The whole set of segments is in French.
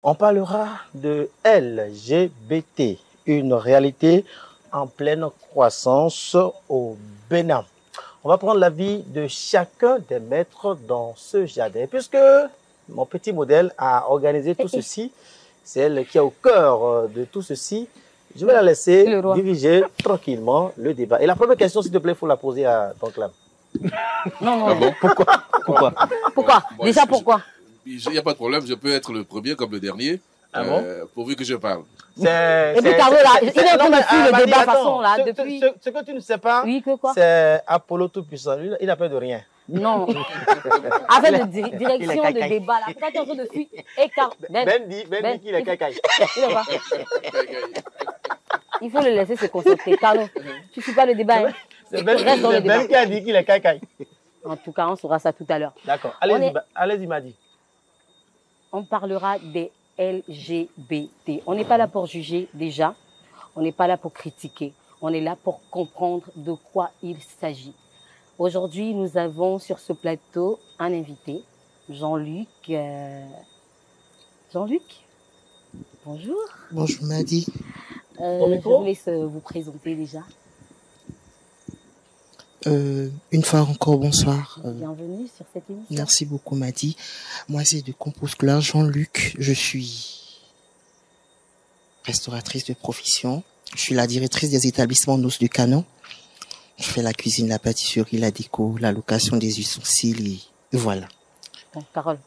On parlera de LGBT, une réalité en pleine croissance au Bénin. On va prendre l'avis de chacun des maîtres dans ce jardin, puisque mon petit modèle a organisé tout ceci. C'est elle qui est au cœur de tout ceci. Je vais la laisser diriger tranquillement le débat. Et la première question, s'il te plaît, il faut la poser à ton clan. Non. Ah bon? Pourquoi? Bon, Déjà, pourquoi? Il n'y a pas de problème, je peux être le premier comme le dernier, pourvu que je parle. Et puis, Caro, là, il est en train de suivre le débat façon, là, depuis... Ce que tu ne sais pas, oui, que quoi? C'est Apollo Tout-Puissant. Lui, il n'a peur de rien. Non. Avec de direction de débat, là. Pourquoi tu es en train de fuir? Ben dit qu'il est cacaille. Il faut le laisser se concentrer. Caro, tu ne suis pas le débat. Hein. C'est Ben qui a dit qu'il est cacaille. En tout cas, on saura ça tout à l'heure. D'accord. Allez-y, Madi. On parlera des LGBT. On n'est pas là pour juger déjà. On n'est pas là pour critiquer. On est là pour comprendre de quoi il s'agit. Aujourd'hui, nous avons sur ce plateau un invité, Jean-Luc. Jean-Luc, bonjour. Bonjour Madi. Je vous laisse vous présenter déjà. Une fois encore, bonsoir. Bienvenue sur cette émission. Merci beaucoup Madi. Moi, c'est de Compostclar, Jean-Luc. Je suis restauratrice de profession. Je suis la directrice des établissements Noces du Canon. Je fais la cuisine, la pâtisserie, la déco, la location des ustensiles et voilà. Bon, Carole,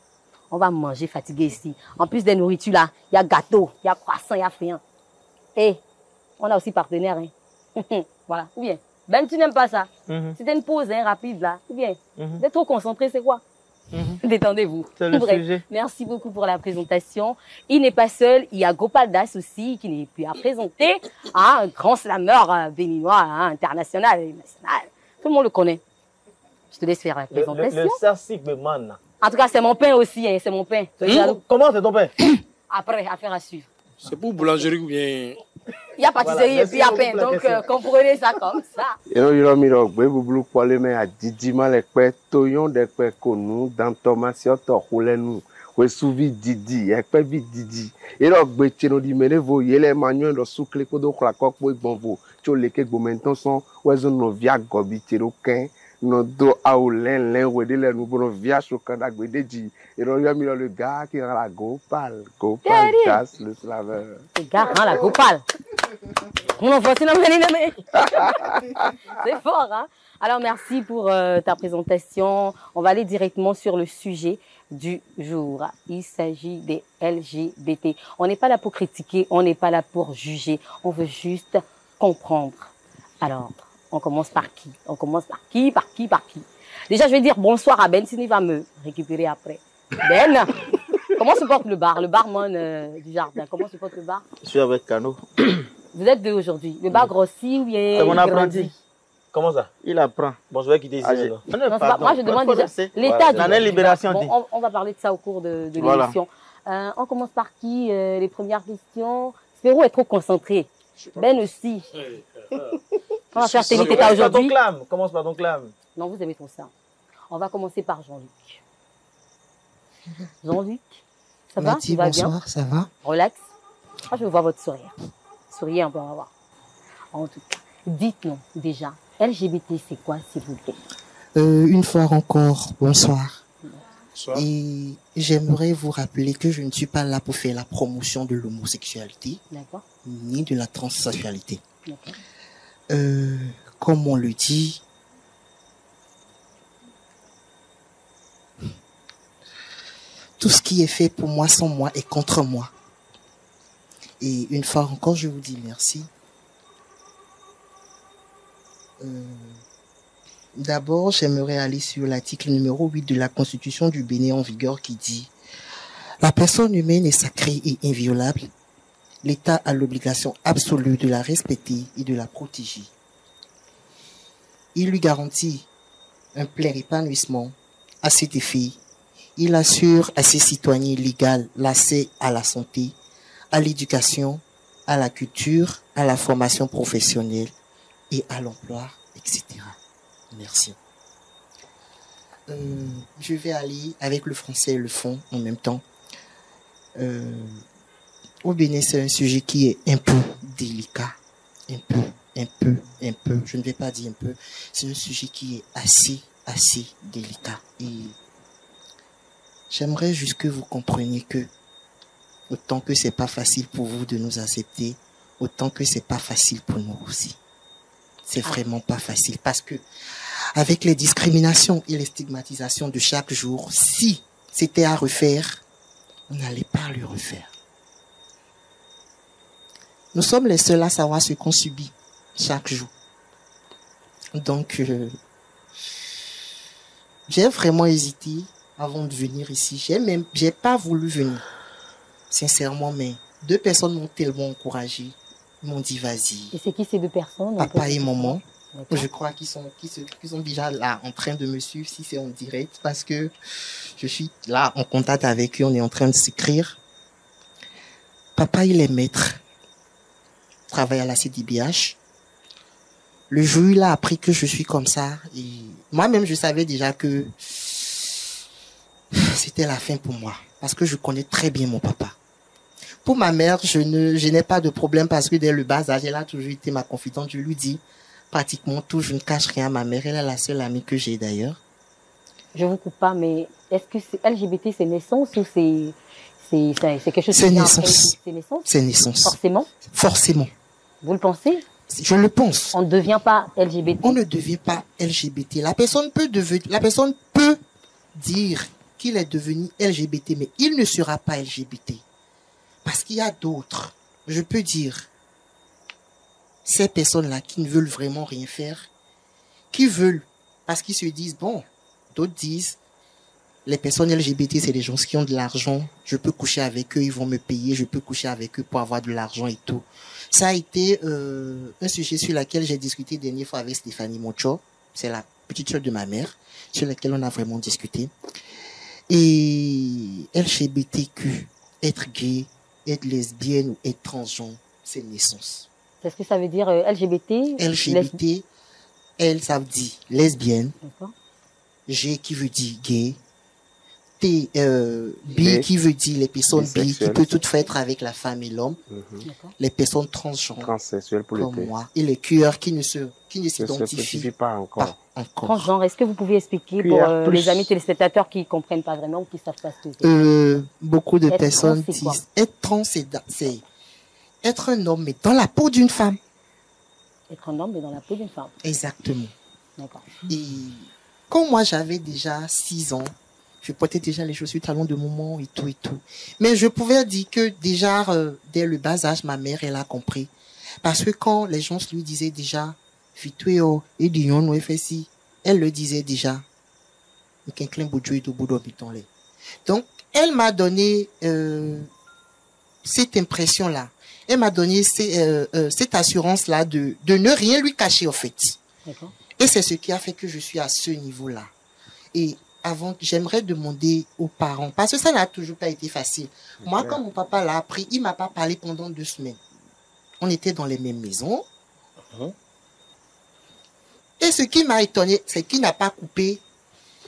on va manger fatigué ici. En plus des nourritures là, il y a gâteau, il y a croissant, il y a friand. Et on a aussi partenaire. Hein. Voilà. Ou bien, Ben, tu n'aimes pas ça. C'était une pause rapide là. Ou bien, vous êtes trop concentré, c'est quoi? Détendez-vous. C'est le sujet. Merci beaucoup pour la présentation. Il n'est pas seul, il y a Gopal Das aussi qui n'est plus à présenter. Un grand slameur béninois, international et national. Tout le monde le connaît. Je te laisse faire la présentation. Le Sarsigbeman. En tout cas, c'est mon pain aussi, hein, c'est mon pain. Comment c'est ton pain? Après, affaire à suivre. C'est pour boulangerie ou bien... Il y a pâtisserie et puis il y a pain, donc comprenez ça comme ça. Nodo aoulen len wede le nou bono via chokandak bedeji et on lui a mis le gars qui a la Gopal Das le slaveur. Le gars la Gopal. On en voici c'est fort hein. Alors merci pour ta présentation. On va aller directement sur le sujet du jour. Il s'agit des LGBT. On n'est pas là pour critiquer, on n'est pas là pour juger, on veut juste comprendre. Alors, on commence par qui? On commence par qui? Déjà, je vais dire bonsoir à Ben, sinon il va me récupérer après. Ben, comment se porte le bar? Le barman du jardin, comment se porte le bar? Je suis avec Cano. Vous êtes deux aujourd'hui. Le bar grossit ou bien c'est mon apprenti. Comment ça? Il apprend. Bon, je vais quitter ici. Moi, je demande déjà l'état de libération. Bon, on va parler de ça au cours de l'émission. On commence par qui? Les premières questions. Spéro est trop concentré. Ben aussi. On va faire Télététa aujourd'hui. Commence par ton clam. Non, vous aimez trop ça. On va commencer par Jean-Luc. Jean-Luc, ça va? Tu vas bien? Bonsoir, ça va? Relax. Moi, je veux voir votre sourire. Souriez un peu, on va voir. En tout cas, dites-nous déjà, LGBT, c'est quoi, s'il vous plaît? Une fois encore, bonsoir. Bonsoir. Et j'aimerais vous rappeler que je ne suis pas là pour faire la promotion de l'homosexualité, ni de la transsexualité. Comme on le dit, tout ce qui est fait pour moi sans moi est contre moi. Et une fois encore, je vous dis merci. D'abord, j'aimerais aller sur l'article numéro 8 de la Constitution du Bénin en vigueur qui dit « La personne humaine est sacrée et inviolable. L'État a l'obligation absolue de la respecter et de la protéger. Il lui garantit un plein épanouissement. À cet effet, il assure à ses citoyens légaux l'accès à la santé, à l'éducation, à la culture, à la formation professionnelle et à l'emploi, etc. » Merci. Je vais aller avec le français et le fond en même temps. Au Bénin, c'est un sujet qui est un peu délicat. Un peu. Je ne vais pas dire un peu. C'est un sujet qui est assez délicat. Et j'aimerais juste que vous compreniez que autant que c'est pas facile pour vous de nous accepter, autant que c'est pas facile pour nous aussi. C'est vraiment pas facile parce que avec les discriminations et les stigmatisations de chaque jour, si c'était à refaire, on n'allait pas le refaire. Nous sommes les seuls à savoir ce qu'on subit chaque jour. Donc, j'ai vraiment hésité avant de venir ici. J'ai pas voulu venir. Sincèrement, mais 2 personnes m'ont tellement encouragé. Ils m'ont dit, vas-y. Et c'est qui ces 2 personnes? Papa et maman. Je crois qu'ils sont déjà là en train de me suivre si c'est en direct parce que je suis là en contact avec eux. On est en train de s'écrire. Papa, il est maître. Travaille à la CDBH. Le jour où il a appris que je suis comme ça, et moi-même je savais déjà que c'était la fin pour moi, parce que je connais très bien mon papa. Pour ma mère, je n'ai pas de problème parce que dès le bas âge, elle a toujours été ma confidente. Je lui dis pratiquement tout, je ne cache rien à ma mère. Elle est la seule amie que j'ai d'ailleurs. Je vous coupe pas, mais est-ce que LGBT c'est naissance ou c'est quelque chose? C'est naissance. C'est naissance. C'est naissance. Forcément. Forcément. Vous le pensez? Je le pense. On ne devient pas LGBT. On ne devient pas LGBT. La personne peut dire qu'il est devenu LGBT, mais il ne sera pas LGBT. Parce qu'il y a d'autres. Je peux dire, ces personnes-là qui ne veulent vraiment rien faire, qui veulent, parce qu'ils se disent, bon, d'autres disent, les personnes LGBT, c'est des gens qui ont de l'argent, je peux coucher avec eux, ils vont me payer, je peux coucher avec eux pour avoir de l'argent et tout. Ça a été un sujet sur lequel j'ai discuté dernière fois avec Stéphanie Mocho, c'est la petite sœur de ma mère, sur laquelle on a vraiment discuté. Et LGBTQ, être gay, être lesbienne ou être transgenre, c'est naissance. Qu'est-ce que ça veut dire LGBT? LGBT, L, ça veut dire lesbienne. D'accord. G qui veut dire gay. Bi qui veut dire les personnes bi qui peut toutefois être avec la femme et l'homme. Les personnes transgenres Transsexuelles pour comme moi. Et les queers qui ne s'identifient pas encore. Transgenre, est-ce que vous pouvez expliquer pour les amis téléspectateurs qui ne comprennent pas vraiment ou qui ne savent pas ce que c'est? Beaucoup de personnes disent être trans, c'est être un homme mais dans la peau d'une femme. Être un homme mais dans la peau d'une femme. Exactement. D'accord. Et quand moi j'avais déjà 6 ans, je portais déjà les chaussures talons de maman et tout et tout. Mais je pouvais dire que déjà, dès le bas âge, ma mère, elle a compris. Parce que quand les gens lui disaient déjà, Fitueo, et Dion, ou FSI, elle le disait déjà. Donc, elle m'a donné cette impression-là. Elle m'a donné cette assurance-là de ne rien lui cacher, en fait. D'accord. Et c'est ce qui a fait que je suis à ce niveau-là. Et avant, j'aimerais demander aux parents, parce que ça n'a toujours pas été facile. Moi, quand mon papa l'a appris, il m'a pas parlé pendant 2 semaines. On était dans les mêmes maisons. Et ce qui m'a étonné, c'est qu'il n'a pas coupé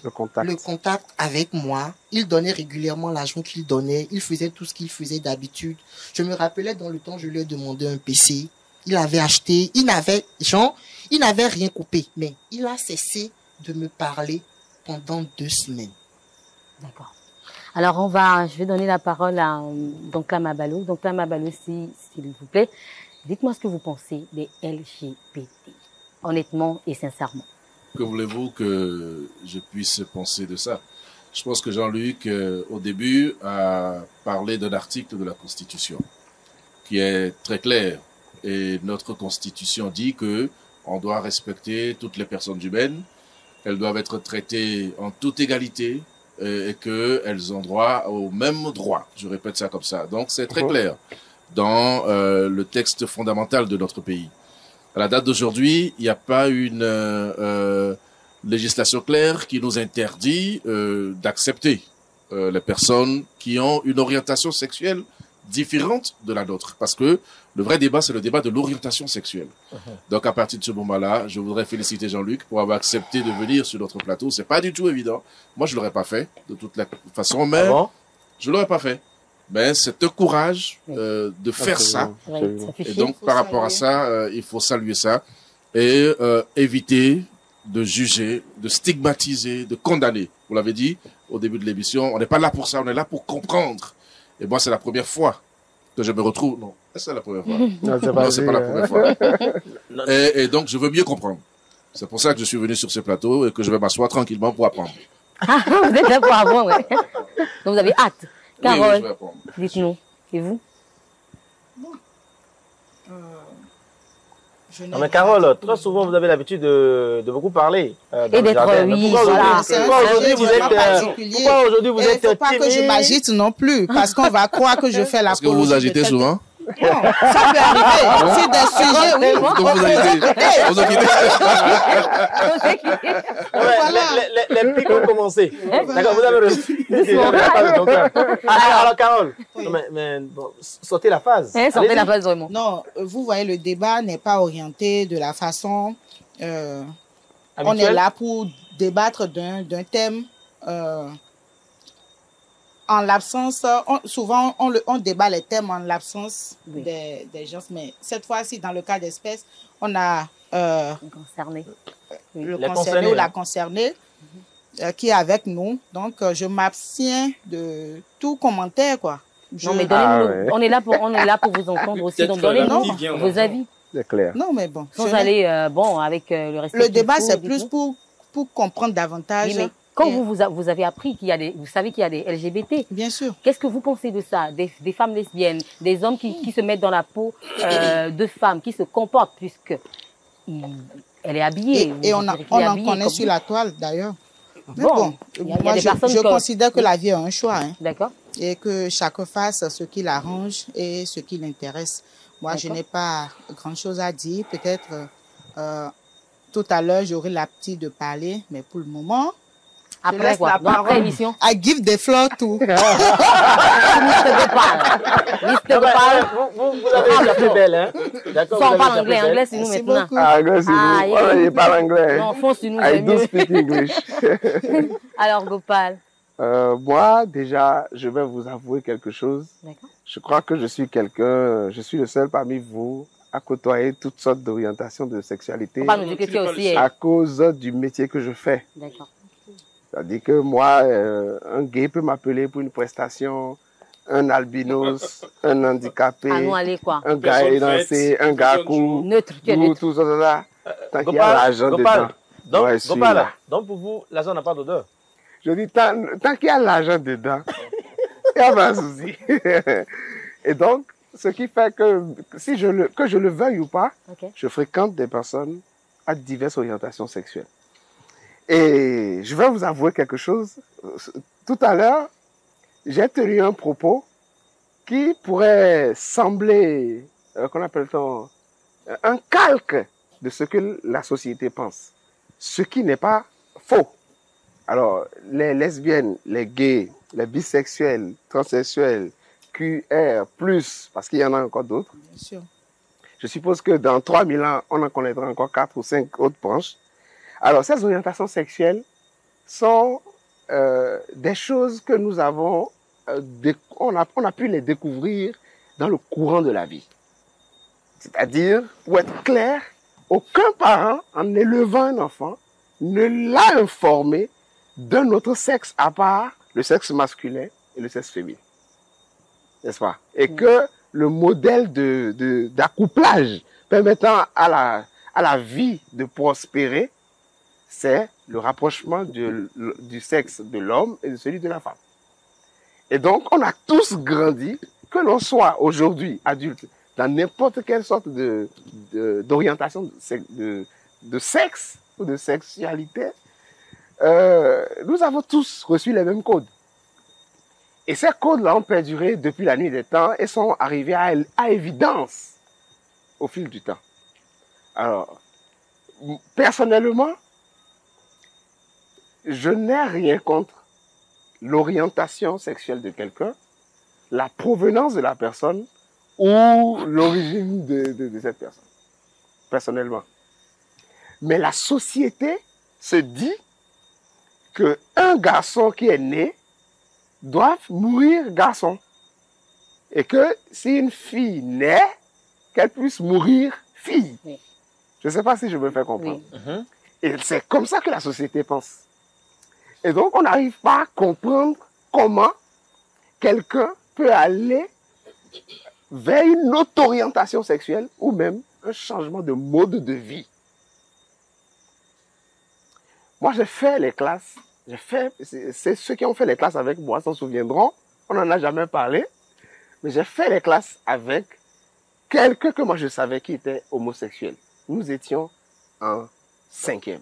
le contact avec moi. Il donnait régulièrement l'argent qu'il donnait. Il faisait tout ce qu'il faisait d'habitude. Je me rappelais dans le temps, je lui ai demandé un PC. Il avait acheté, il n'avait rien coupé, mais il a cessé de me parler pendant 2 semaines. D'accord. Alors je vais donner la parole à Donkla Mabalo. Donkla Mabalo, s'il vous plaît, dites-moi ce que vous pensez des LGBT, honnêtement et sincèrement. Que voulez-vous que je puisse penser de ça? Je pense que Jean-Luc, au début, a parlé d'un article de la Constitution qui est très clair. Et notre Constitution dit que on doit respecter toutes les personnes humaines. Elles doivent être traitées en toute égalité et qu'elles ont droit au même droit. Je répète ça comme ça. Donc, c'est très clair dans le texte fondamental de notre pays. À la date d'aujourd'hui, il n'y a pas une législation claire qui nous interdit d'accepter les personnes qui ont une orientation sexuelle différente de la nôtre. Parce que le vrai débat, c'est le débat de l'orientation sexuelle. Donc, à partir de ce moment-là, je voudrais féliciter Jean-Luc pour avoir accepté de venir sur notre plateau. C'est pas du tout évident. Moi, je l'aurais pas fait, de toute la façon, mais je l'aurais pas fait. ben, c'est un courage de faire ça. Et donc, par rapport à ça, il faut saluer ça et éviter de juger, de stigmatiser, de condamner. Vous l'avez dit au début de l'émission, on n'est pas là pour ça, on est là pour comprendre. Et moi, c'est la première fois que je me retrouve. Non, c'est la première fois. Non, c'est pas la première fois. Et donc, je veux mieux comprendre. C'est pour ça que je suis venu sur ce plateau et que je vais m'asseoir tranquillement pour apprendre. Ah, vous êtes là pour apprendre, ouais. Donc, vous avez hâte. Carole, oui, je vais apprendre. dites-nous. Et vous? Non, mais Carole, très souvent, vous avez l'habitude de beaucoup parler. Et d'être, oui, voilà. Pourquoi aujourd'hui vous êtes Il ne faut pas que je m'agite non plus, parce qu'on va croire que je fais la. Est-ce que vous vous agitez souvent? Non, ça peut arriver. C'est des sujets, oui. Donc vous agitez. Vous agitez. Les pics ont commencé. D'accord, vous avez reçu. Alors, Carole, mais bon, sautez la phase. Sortez la phase vraiment. Non, vous voyez, le débat n'est pas orienté de la façon. On est là pour débattre d'un thème. En l'absence, souvent on débat les thèmes en l'absence des gens, mais cette fois-ci, dans le cas d'espèce, on a concerné. Le concerné ou la concernée qui est avec nous. Donc, je m'abstiens de tout commentaire, quoi. Non, mais donnez-nous, on est là pour vous entendre aussi, donc donnez-nous vos avis. C'est clair. Non, mais bon. Sans aller, avec le respect. Le débat, c'est plus pour comprendre davantage. Oui, mais quand vous avez appris vous savez qu'il y a des LGBT. Bien sûr. Qu'est-ce que vous pensez de ça? Des femmes lesbiennes, des hommes qui se mettent dans la peau de femmes, qui se comportent puisque elle est habillée. Et on en connaît sur la toile d'ailleurs. Bon, moi je considère que la vie est un choix. Hein, d'accord. Et que chacun fasse ce qui l'arrange et ce qui l'intéresse. Moi, je n'ai pas grand-chose à dire. Peut-être tout à l'heure, j'aurai l'aptitude de parler, mais pour le moment... Après quoi? Après l'émission? I give the floor to... Vous avez la plus belle, hein? D'accord. Ça, on parle anglais. Anglais, c'est nous maintenant. Anglais, c'est nous. On parle anglais. Non, fond, c'est nous, I do speak English. Alors, Gopal. Moi, déjà, je vais vous avouer quelque chose. D'accord. Je crois que je suis le seul parmi vous à côtoyer toutes sortes d'orientations de sexualité. On va nous dire que tu es aussi... À cause du métier que je fais. D'accord. C'est-à-dire que moi, un gay peut m'appeler pour une prestation, un albinos, un handicapé, un gars élancé, un gars court, tout ça. Tant qu'il y a l'argent dedans. Donc pour vous, l'argent n'a pas d'odeur. Je dis, tant qu'il y a l'argent dedans, il n'y a pas de souci. Et donc, ce qui fait que, que je le veuille ou pas, je fréquente des personnes à diverses orientations sexuelles. Et je vais vous avouer quelque chose. Tout à l'heure, j'ai tenu un propos qui pourrait sembler, qu'on appelle-t-on, un calque de ce que la société pense. Ce qui n'est pas faux. Alors, les lesbiennes, les gays, les bisexuels, transsexuels, QR+, parce qu'il y en a encore d'autres. Bien sûr. Je suppose que dans 3000 ans, on en connaîtra encore 4 ou 5 autres branches. Alors, ces orientations sexuelles sont des choses que nous avons, on a pu les découvrir dans le courant de la vie. C'est-à-dire, pour être clair, aucun parent, en élevant un enfant, ne l'a informé d'un autre sexe à part le sexe masculin et le sexe féminin. N'est-ce pas? Et que le modèle d'accouplage permettant à la vie de prospérer, c'est le rapprochement du sexe de l'homme et de celui de la femme. Et donc, on a tous grandi, que l'on soit aujourd'hui adulte, dans n'importe quelle sorte d'orientation de sexe ou de sexualité, nous avons tous reçu les mêmes codes. Et ces codes-là ont perduré depuis la nuit des temps et sont arrivés à évidence au fil du temps. Alors, personnellement, je n'ai rien contre l'orientation sexuelle de quelqu'un, la provenance de la personne ou l'origine de cette personne, personnellement. Mais la société se dit qu'un garçon qui est né doit mourir garçon. Et que si une fille naît, qu'elle puisse mourir fille. Oui. Je ne sais pas si je me fais comprendre. Oui. Et c'est comme ça que la société pense. Et donc, on n'arrive pas à comprendre comment quelqu'un peut aller vers une autre orientation sexuelle ou même un changement de mode de vie. Moi, j'ai fait les classes. C'est ceux qui ont fait les classes avec moi s'en souviendront. On n'en a jamais parlé. Mais j'ai fait les classes avec quelqu'un que moi je savais qui était homosexuel. Nous étions en 5e.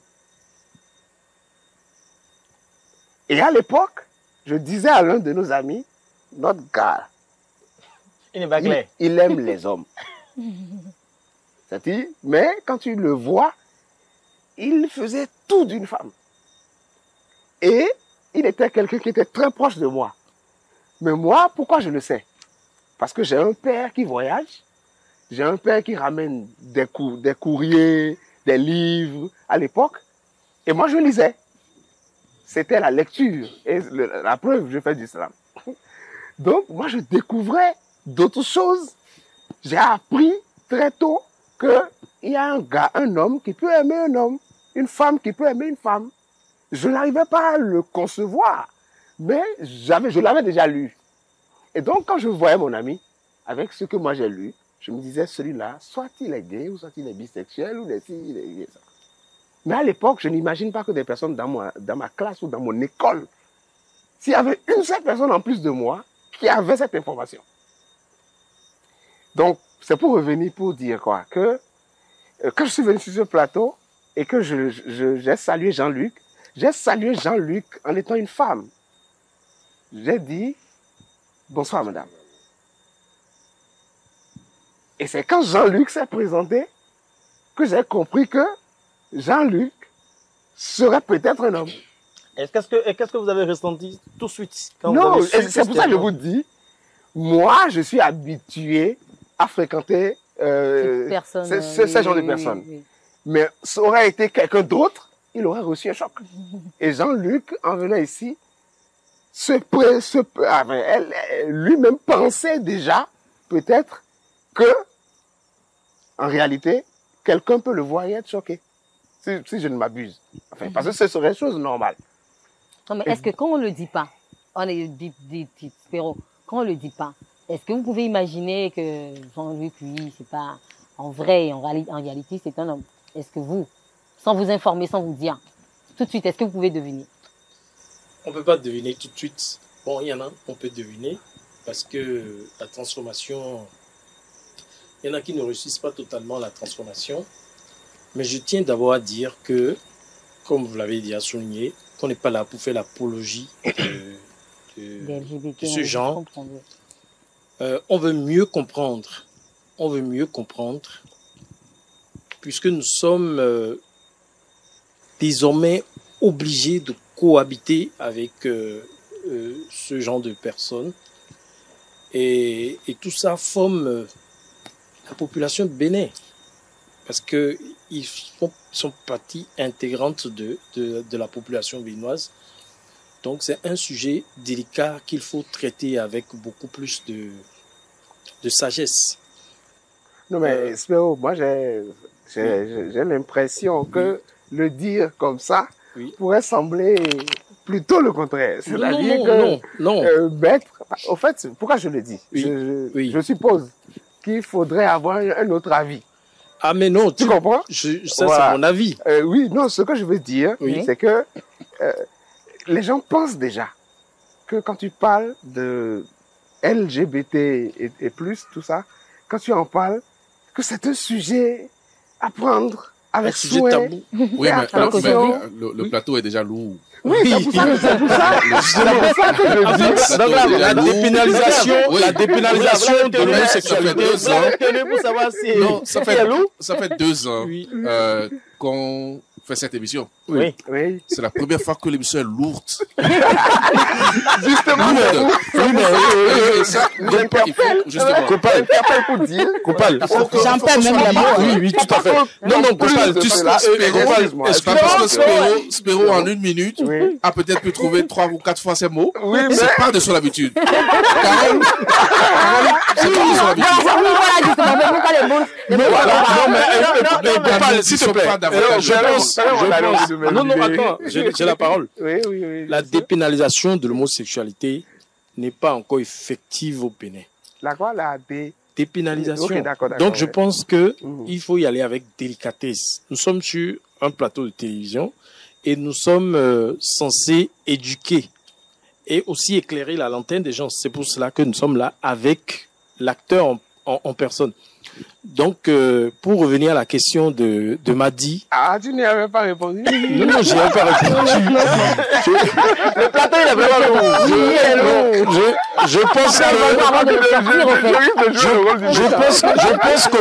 Et à l'époque, je disais à l'un de nos amis, notre gars, Il n'est pas clair. il aime les hommes. C'est-à-dire, mais quand tu le vois, il faisait tout d'une femme. Et il était quelqu'un qui était très proche de moi. Mais moi, pourquoi je le sais? Parce que j'ai un père qui voyage, j'ai un père qui ramène des courriers, des livres à l'époque, et moi je lisais. C'était la lecture. Et la preuve, je fais du slam. Donc, moi, je découvrais d'autres choses. J'ai appris très tôt qu'il y a un homme qui peut aimer un homme, une femme qui peut aimer une femme. Je n'arrivais pas à le concevoir, mais je l'avais déjà lu. Et donc, quand je voyais mon ami, avec ce que moi j'ai lu, je me disais, celui-là, soit il est gay, ou soit il est bisexuel, ou il est ça. Mais à l'époque, je n'imagine pas que des personnes dans ma classe ou dans mon école, s'il y avait une seule personne en plus de moi qui avait cette information. Donc, c'est pour revenir pour dire quoi, que quand je suis venu sur ce plateau et que j'ai salué Jean-Luc en étant une femme. J'ai dit, bonsoir madame. Et c'est quand Jean-Luc s'est présenté que j'ai compris que Jean-Luc serait peut-être un homme. Qu'est-ce que vous avez ressenti tout de suite quand Non, vous avez su c'est pour ça que je vous dis, moi, je suis habitué à fréquenter ce genre de personnes. Oui. Mais ça aurait été quelqu'un d'autre, il aurait reçu un choc. Et Jean-Luc, en venant ici, lui-même pensait déjà, peut-être, que, en réalité, quelqu'un peut le voir et être choqué. Si je ne m'abuse. Enfin, parce que ce serait chose normale. Non, mais est-ce que quand on ne le dit pas, on est dit, Spéro, quand on ne le dit pas, est-ce que vous pouvez imaginer que Jean-Luc, lui, c'est pas en vrai, en réalité, c'est un homme? Est-ce que vous, sans vous informer, sans vous dire, tout de suite, est-ce que vous pouvez deviner? On ne peut pas deviner tout de suite. Bon, il y en a, on peut deviner, parce que la transformation, il y en a qui ne réussissent pas totalement la transformation. Mais je tiens d'abord à dire que, comme vous l'avez déjà souligné, qu'on n'est pas là pour faire l'apologie de ce genre. On veut mieux comprendre. On veut mieux comprendre, puisque nous sommes désormais obligés de cohabiter avec ce genre de personnes. Et tout ça forme la population de Bénin. Parce qu'ils sont partie intégrante de la population béninoise. Donc c'est un sujet délicat qu'il faut traiter avec beaucoup plus de sagesse. Non mais Spéro, moi j'ai l'impression que le dire comme ça pourrait sembler plutôt le contraire. C'est-à-dire que mettre... Au fait, pourquoi je le dis? Je suppose qu'il faudrait avoir un autre avis. Ah mais non, tu comprends? Ça voilà. C'est mon avis. Oui, non, ce que je veux dire, c'est que les gens pensent déjà que quand tu parles de LGBT et plus, tout ça, quand tu en parles, que c'est un sujet à prendre avec soin. Tabou. Oui, mais le plateau est déjà lourd. Oui, c'est pour ça que je dis. Donc la dépénalisation de l'homosexualité. Non, ça fait 2 ans qu'on fait cette émission. Oui. Oui. C'est la première fois que l'émission est lourde. Justement, Lourde. oui, mais Et ça, nous interpelle. justement. Copal pour dire. Copal. J'en perds même les mots. Oui, oui, tout à fait. Non, non, Copal, tu sais, C'est pas parce que Spéro, en 1 minute, Oui. a peut-être pu trouver 3 ou 4 fois ces mots. Oui, mais C'est pas de son habitude. Carole, c'est pas de son habitude. Voilà, justement, mais vous pas les mots. Les mots, Copal, s'il te plaît. Non, non, attends, j'ai la parole. Oui, oui, oui. La dépénalisation de l'homosexualité n'est pas encore effective au Bénin. La quoi, la D. Dépénalisation. Ok, d'accord, d'accord, Donc je ouais. pense que Mhm. il faut y aller avec délicatesse. Nous sommes sur un plateau de télévision et nous sommes censés éduquer et aussi éclairer la lanterne des gens. C'est pour cela que nous sommes là avec l'acteur en personne. Donc, pour revenir à la question de Madi, Ah, tu n'y avais pas répondu. non, non, j'ai pas répondu. Le plateau, il est vraiment lourd. Je pense que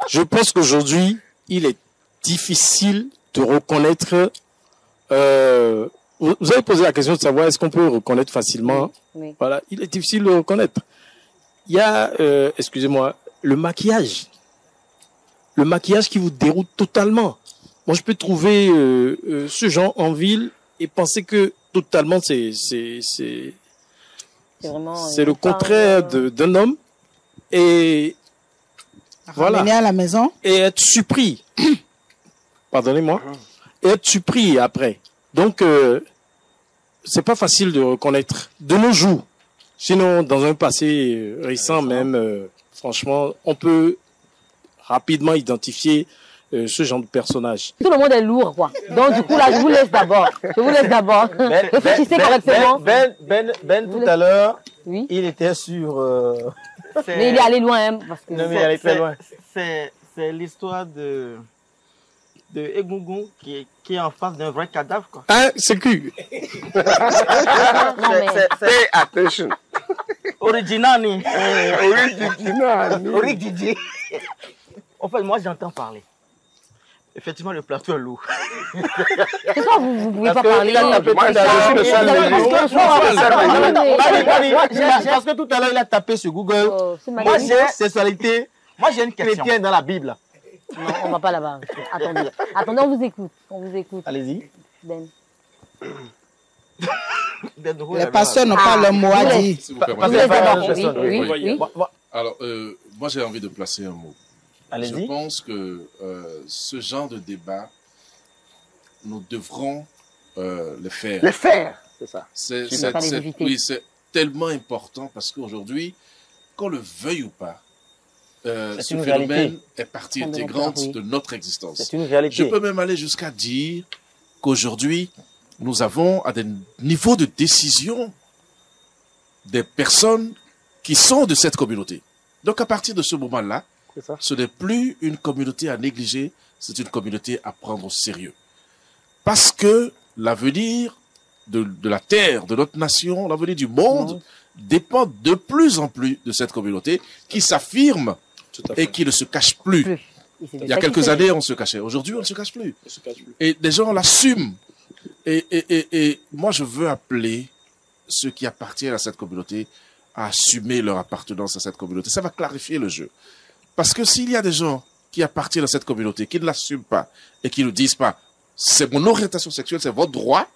je pense qu'aujourd'hui, il est difficile de reconnaître. Vous avez posé la question de savoir est-ce qu'on peut reconnaître facilement. Oui. Voilà, il est difficile de reconnaître. Il y a, excusez-moi, le maquillage qui vous déroute totalement. Moi, je peux trouver ce genre en ville et penser que totalement c'est vraiment, le contraire d'un homme et voilà. Ramener à la maison. Et être surpris. Pardonnez-moi. Et être surpris après. Donc, c'est pas facile de reconnaître de nos jours. Sinon, dans un passé récent même, franchement, on peut rapidement identifier ce genre de personnage. Tout le monde est lourd, quoi. Donc, du coup, là, je vous laisse d'abord. Réfléchissez correctement. Ben, tout à l'heure, Oui. il était sur... Mais il est allé loin, hein, parce que... Non, mais il allait très loin. C'est l'histoire de Egungun qui est en face d'un vrai cadavre, quoi. Hein, c'est cul. Non, mais... Pay attention. Original, Original. Oric Didier. En fait, moi, j'entends parler. Effectivement, le plateau est lourd. C'est ça, vous pouvez pas parler. Parce que tout à l'heure, il a tapé sur Google. Oh, c'est Moi, magnifique. j'ai sexualité Moi, j'ai une question. chrétienne dans la Bible. Non, on va pas là-bas. Attendez, on vous écoute. Allez-y. Ben. Les pasteurs n'ont pas leur mot à dire. Si vous Parce permettez. que- d'abord. personne, Oui. Alors, moi, j'ai envie de placer un mot. Je Allez-y. pense que ce genre de débat, nous devrons le faire. Les faire. C'est ça. peux pas les éviter. Oui, c'est tellement important parce qu'aujourd'hui, qu'on le veuille ou pas, C'est ce une phénomène réalité. est partie Oui. intégrante de notre existence. C'est une réalité. Je peux même aller jusqu'à dire qu'aujourd'hui, nous avons à des niveaux de décision des personnes qui sont de cette communauté. Donc à partir de ce moment-là, C'est ça. ce n'est plus une communauté à négliger, c'est une communauté à prendre au sérieux. Parce que l'avenir de la terre, de notre nation, l'avenir du monde dépend de plus en plus de cette communauté qui s'affirme Tout à fait. et qui ne se cache plus. Plus. Il y a quelques années, on se cachait. Aujourd'hui, on ne se cache plus. Et les gens l'assument. Et moi, je veux appeler ceux qui appartiennent à cette communauté à assumer leur appartenance à cette communauté. Ça va clarifier le jeu. Parce que s'il y a des gens qui appartiennent à cette communauté, qui ne l'assument pas et qui ne disent pas, c'est mon orientation sexuelle, c'est votre droit,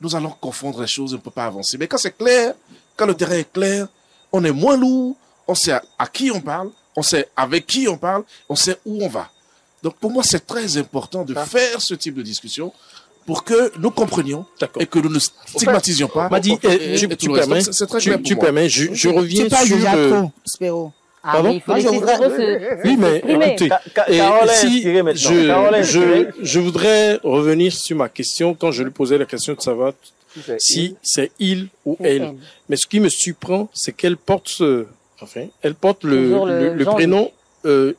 nous allons confondre les choses et on ne peut pas avancer. Mais quand c'est clair, quand le terrain est clair, on est moins lourd, on sait à qui on parle, on sait avec qui on parle, on sait où on va. Donc pour moi, c'est très important de faire ce type de discussion pour que nous comprenions D'accord. et que nous ne stigmatisions pas. Madi, et tout le reste. Donc, c'est très clair pour moi. permets, je reviens Tu parles sur... déjà trop, Spéro. Ah, Pardon mais il faut Moi, je laisser voudrais- Spéro se... Oui, mais s'exprimer. écoutez, et Carole est si inspirée maintenant. Carole est inspirée. je voudrais revenir sur ma question quand je lui posais la question de savoir si c'est il ou elle. Mais ce qui me surprend, c'est qu'elle porte elle porte Toujours le Jean-Luc. prénom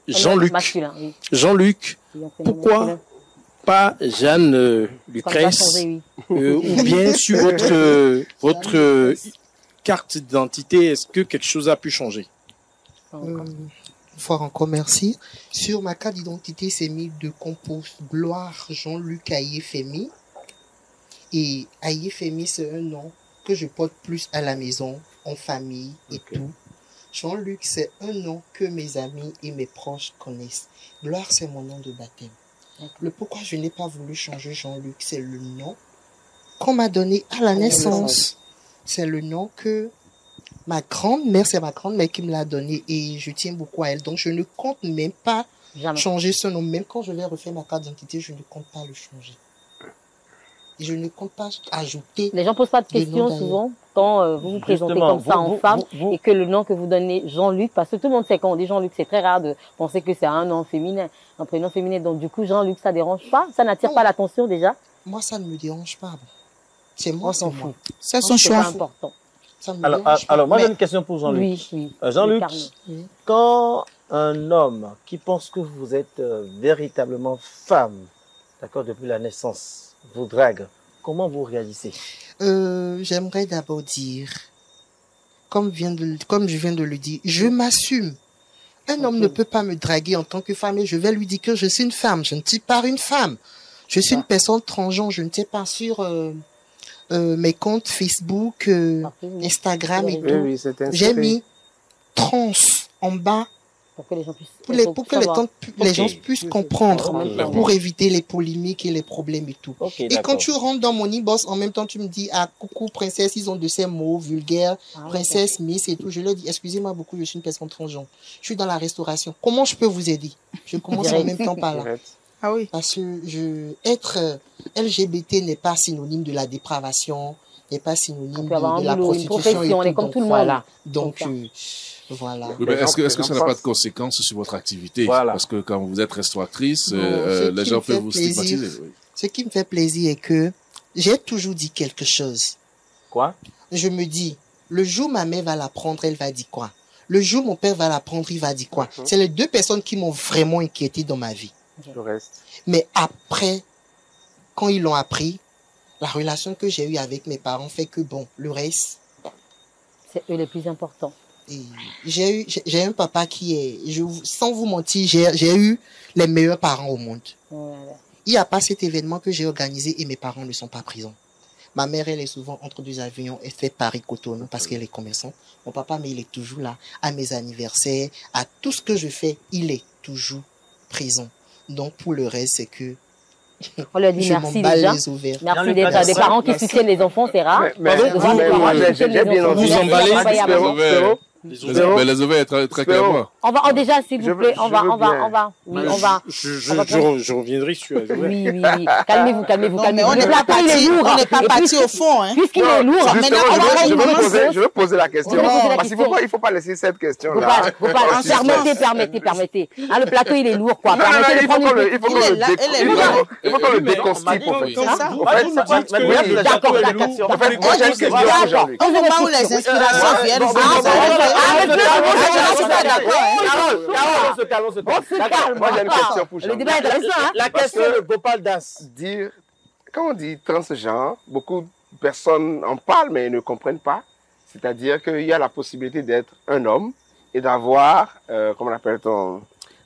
Jean-Luc. Masculin, oui. Jean-Luc, Ils ont fait le pourquoi masculin. pas Jeanne Ça ne va Lucrèce changer, oui. ou bien sur votre carte d'identité, est-ce que quelque chose a pu changer? fois encore, merci. Sur ma carte d'identité, c'est mis de compose Gloire Jean-Luc Ayefemi. Et Ayefemi, c'est un nom que je porte plus à la maison, en famille et tout. Jean-Luc, c'est un nom que mes amis et mes proches connaissent. Gloire, c'est mon nom de baptême. Le pourquoi je n'ai pas voulu changer Jean-Luc, c'est le nom qu'on m'a donné à la naissance. C'est le nom que ma grand-mère, c'est ma grand-mère qui me l'a donné et je tiens beaucoup à elle. Donc, je ne compte même pas changer ce nom. Même quand je vais refaire ma carte d'identité, je ne compte pas le changer. Et je ne compte pas ajouter. Les gens posent pas de questions souvent quand vous vous présentez comme ça en femme et que le nom que vous donnez Jean-Luc, parce que tout le monde sait quand on dit Jean-Luc, c'est très rare de penser que c'est un nom féminin, un prénom féminin. Donc du coup, Jean-Luc, ça dérange pas? Ça n'attire pas l'attention déjà? Moi, ça ne me dérange pas. C'est moi, on s'en fout. C'est son choix. C'est important. Alors, moi, j'ai une question pour Jean-Luc. Oui. Jean-Luc, quand un homme qui pense que vous êtes véritablement femme, d'accord, depuis la naissance, vous drague, comment vous réagissez? J'aimerais d'abord dire, comme je viens de le dire, je m'assume. Un homme ne peut pas me draguer en tant que femme et je vais lui dire que je suis une femme. Je ne suis pas une femme. Je suis une personne transgenre. Je ne sais pas sur mes comptes Facebook, Instagram et tout. J'ai mis trans en bas pour que les gens puissent, les gens puissent comprendre, pour éviter les polémiques et les problèmes et tout. Et quand tu rentres dans mon inbox, en même temps tu me dis coucou princesse, ils ont de ces mots vulgaires, princesse, miss et tout. Je leur dis excusez-moi beaucoup, je suis une personne transgenre. Je suis dans la restauration. Comment je peux vous aider? Je commence en même temps par là. Ah oui. Parce que être LGBT n'est pas synonyme de la dépravation, n'est pas synonyme de la prostitution et tout. On est comme tout le monde. Voilà. Donc voilà. Oui, est-ce que ça n'a pas de conséquences sur votre activité? Parce que quand vous êtes restauratrice, les gens peuvent vous stigmatiser. Ce qui me fait plaisir est que j'ai toujours dit quelque chose. Quoi? Je me dis, le jour ma mère va l'apprendre, elle va dire quoi? Le jour mon père va l'apprendre, il va dire quoi? C'est les deux personnes qui m'ont vraiment inquiété dans ma vie. Le reste. Mais après, quand ils l'ont appris, la relation que j'ai eue avec mes parents fait que bon, le reste... C'est eux les plus importants. J'ai un papa qui est, sans vous mentir, j'ai eu les meilleurs parents au monde. Il n'y a pas cet événement que j'ai organisé et mes parents ne sont pas présents. Ma mère, elle est souvent entre deux avions, elle fait Paris-Cotonou parce qu'elle est commerçante. Mon papa, mais il est toujours là. À mes anniversaires, à tout ce que je fais, il est toujours présent. Donc pour le reste, c'est que on leur dit merci déjà. Merci d'être des parents qui soutiennent les enfants, c'est rare. Mais j'ai bien envie. Vous emballez. Mais les ovaires très clairement. On va déjà, s'il vous plaît, on va. Je reviendrai sur les ovaires. Oui. Calmez-vous. On n'est pas parti au fond, hein. Puisqu'il est lourd. Je veux poser la question. Parce qu'il ne faut pas laisser cette question-là. Permettez. Le plateau, il est lourd, quoi. Il faut qu'on le déconstruise. D'accord. En fait, moi, j'ai une question pour Jean-Luc. Au moment où les inspirations viennent, moi, j'ai une question pour Jean-Luc. Le débat est intéressant, la question de Gopal Das. Quand on dit transgenre, beaucoup de personnes en parlent, mais ne comprennent pas. C'est-à-dire qu'il y a la possibilité d'être un homme et d'avoir, comment appelle-t-on,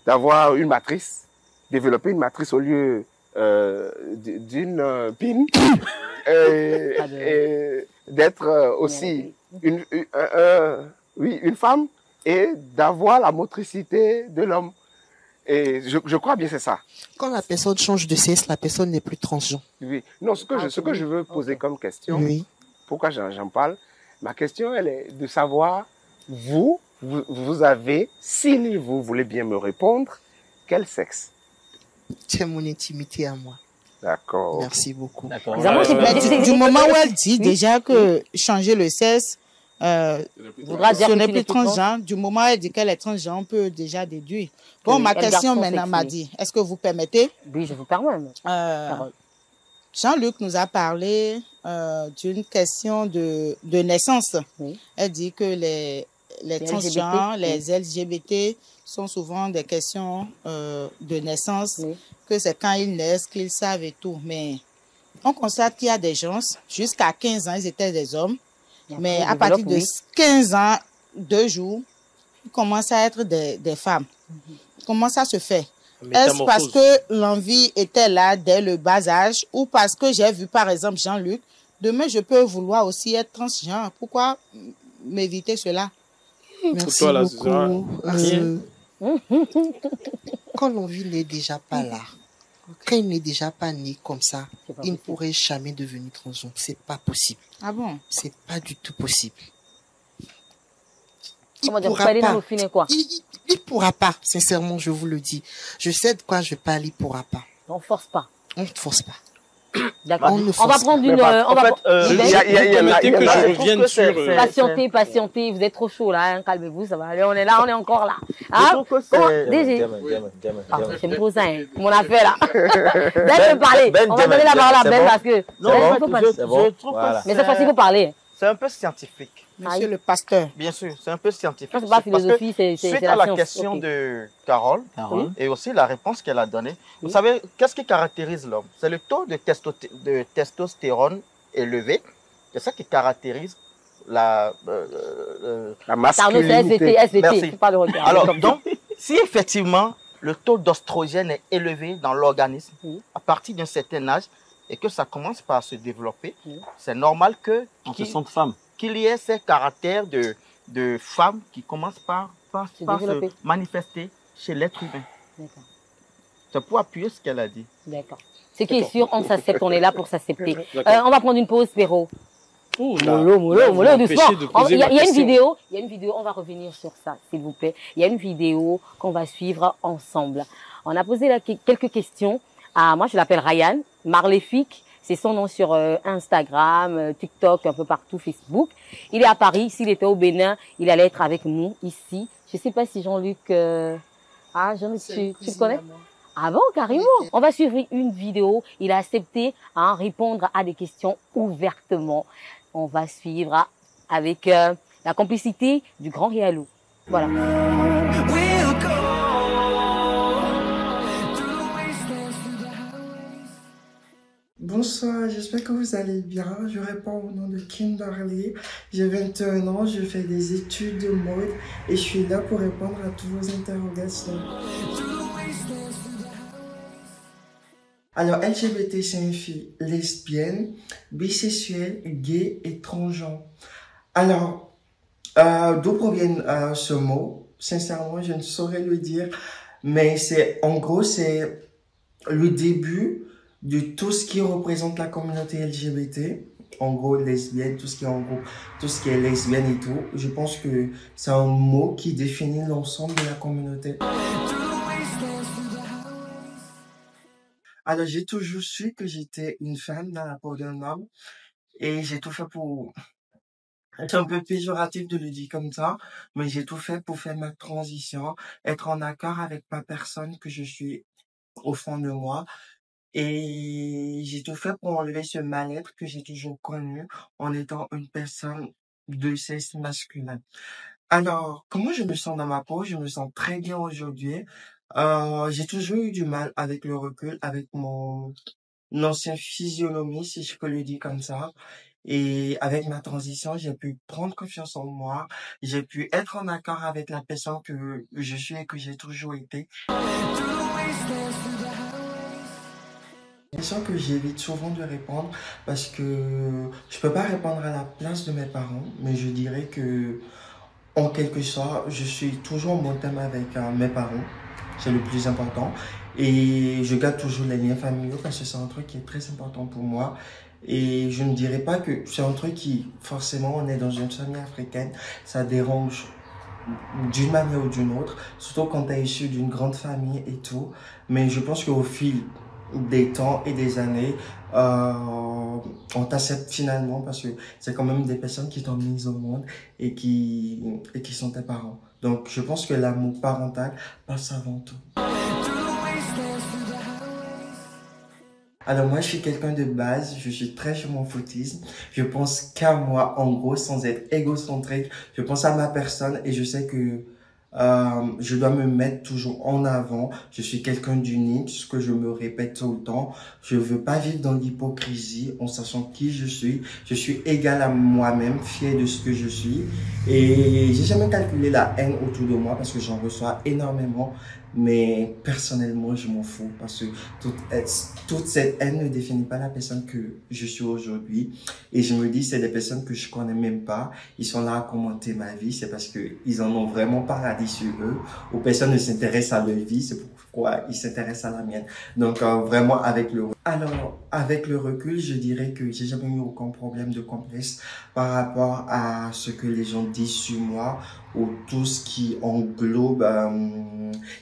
d'avoir une matrice, développer une matrice au lieu d'une pine, et d'être aussi une femme et d'avoir la motricité de l'homme. Et je crois bien c'est ça. Quand la personne change de sexe, la personne n'est plus transgenre. Oui. Non, ce que je veux poser comme question, pourquoi j'en parle, ma question, elle est de savoir, vous avez, si vous voulez bien me répondre, quel sexe? C'est mon intimité à moi. D'accord. Merci beaucoup. Du moment où elle dit déjà que changer le sexe, ce n'est plus transgenre. Du moment où elle dit qu'elle est transgenre, on peut déjà déduire. Bon, ma question maintenant m'a dit, est-ce que vous permettez? Oui, je vous permets. Jean-Luc nous a parlé d'une question de naissance. Oui. Elle dit que les transgenres, les LGBT sont souvent des questions de naissance, que c'est quand ils naissent qu'ils savent et tout. Mais on constate qu'il y a des gens, jusqu'à 15 ans, ils étaient des hommes. Mais à partir de 15 ans, 2 jours, commencent à être des femmes. Comment ça se fait? Est-ce Métamorphose. parce que l'envie était là dès le bas âge ou parce que j'ai vu par exemple Jean-Luc? Demain, je peux vouloir aussi être transgenre. Pourquoi m'éviter cela? Merci toi, là, beaucoup. c'est Quand l'envie n'est déjà pas là, quand il n'est déjà pas né comme ça, C'est pas il ne possible. pourrait jamais devenir transgenre. C'est pas possible. Ah bon? C'est pas du tout possible. Comment dire, pourra pas aller dans pas. le filet, quoi. Il pourra pas, sincèrement, je vous le dis. Je sais de quoi je parle, il pourra pas. On force pas. On ne force pas. D'accord. On ne On va force prendre Mais une... bah, on en va... fait, Vous il y a- il y a- il y en a- permettez il y en que a- je je trouve revienne que sur, c'est- Patientez, patientez. Vous êtes trop chaud, là. Hein. Calmez-vous, ça va aller. On est là, on est encore là. Je Hein? trouve que Comment- c'est... DG. Ah, Diamant. j'aime trop ça, hein. Mon affaire, là. Ben, parler. Ben, On va donner la parole à c'est Ben bon. parce que... Non, Ben, en il faut fait, pas- je Mais trouve Voilà. que cette fois-ci, il faut parler. c'est un peu scientifique. Monsieur le pasteur. Bien sûr, c'est un peu scientifique. Ça, c'est pas Parce que philosophie, c'est suite la à la science. question Ok. de Carole, Oui. et aussi la réponse qu'elle a donnée, vous Oui. savez, qu'est-ce qui caractérise l'homme? C'est le taux de testostérone élevé. C'est ça qui caractérise la La Pardon, c'est masculinité. SVT, Merci. SVT. Faut pas le regarder. Alors, Comme- donc, si effectivement le taux d'ostrogène est élevé dans l'organisme Oui. à partir d'un certain âge et que ça commence par se développer, Oui. c'est normal que On se sente femme. qu'il y ait ces caractères de femme qui commencent par Se se développer. manifester chez l'être humain. D'accord. C'est pour appuyer ce qu'elle a dit. D'accord. Ce qui est sûr, on s'accepte, on est là pour s'accepter. D'accord. On va prendre une pause, Péro. Ouh, là, Mollo, là, mollo, vous mollo, m'empêchez doucement. de poser Il y a ma une question. vidéo, on va revenir sur ça, s'il vous plaît. Il y a une vidéo qu'on va suivre ensemble. On a posé quelques questions à, moi je l'appelle Ryan, Marléfique, c'est son nom sur Instagram, TikTok, un peu partout, Facebook. Il est à Paris, s'il était au Bénin, il allait être avec nous ici. Je sais pas si Jean-Luc... Jean-Luc, tu le connais? Ah bon, carrément. On va suivre une vidéo. Il a accepté à répondre à des questions ouvertement. On va suivre avec la complicité du grand Rialou. Voilà. Bonsoir, j'espère que vous allez bien. Je réponds au nom de Kimberly. J'ai 21 ans, je fais des études de mode et je suis là pour répondre à toutes vos interrogations. Alors, LGBT, c'est une fille lesbienne, bisexuelle, gay et transgenre. Alors, d'où provient ce mot? Sincèrement, je ne saurais le dire, mais en gros, c'est le début de tout ce qui représente la communauté LGBT, en gros lesbienne, tout ce qui est en gros, tout ce qui est lesbienne et tout. Je pense que c'est un mot qui définit l'ensemble de la communauté. Alors j'ai toujours su que j'étais une femme dans la peau d'un homme et j'ai tout fait pour... C'est un peu péjoratif de le dire comme ça, mais j'ai tout fait pour faire ma transition, être en accord avec ma personne que je suis au fond de moi. Et j'ai tout fait pour enlever ce mal-être que j'ai toujours connu en étant une personne de sexe masculin. Alors, comment je me sens dans ma peau? Je me sens très bien aujourd'hui. J'ai toujours eu du mal avec le recul, avec mon ancienne physionomie, si je peux le dire comme ça. Et avec ma transition, j'ai pu prendre confiance en moi. J'ai pu être en accord avec la personne que je suis et que j'ai toujours été. Question que j'évite souvent de répondre parce que je peux pas répondre à la place de mes parents, mais je dirais que en quelque sorte, je suis toujours en bon terme avec mes parents, c'est le plus important, et je garde toujours les liens familiaux parce que c'est un truc qui est très important pour moi. Et je ne dirais pas que c'est un truc qui, forcément, on est dans une famille africaine, ça dérange d'une manière ou d'une autre, surtout quand tu es issu d'une grande famille et tout. Mais je pense qu'au fil des temps et des années, on t'accepte finalement parce que c'est quand même des personnes qui t'ont mis au monde et qui sont tes parents. Donc je pense que l'amour parental passe avant tout. Alors moi je suis quelqu'un de base, je suis très sur mon footisme, je pense qu'à moi en gros sans être égocentrique, je pense à ma personne et je sais que Je dois me mettre toujours en avant. Je suis quelqu'un d'unique, ce que je me répète tout le temps. Je veux pas vivre dans l'hypocrisie en sachant qui je suis. Je suis égal à moi-même, fier de ce que je suis. Et j'ai jamais calculé la haine autour de moi parce que j'en reçois énormément. Mais personnellement, je m'en fous parce que toute cette haine ne définit pas la personne que je suis aujourd'hui. Et je me dis, c'est des personnes que je connais même pas. Ils sont là à commenter ma vie. C'est parce que ils en ont vraiment paradis sur eux. Ou personne ne s'intéresse à leur vie. C'est pourquoi ils s'intéressent à la mienne. Donc, vraiment, avec le recul, je dirais que j'ai jamais eu aucun problème de complexe par rapport à ce que les gens disent sur moi ou tout ce qui englobe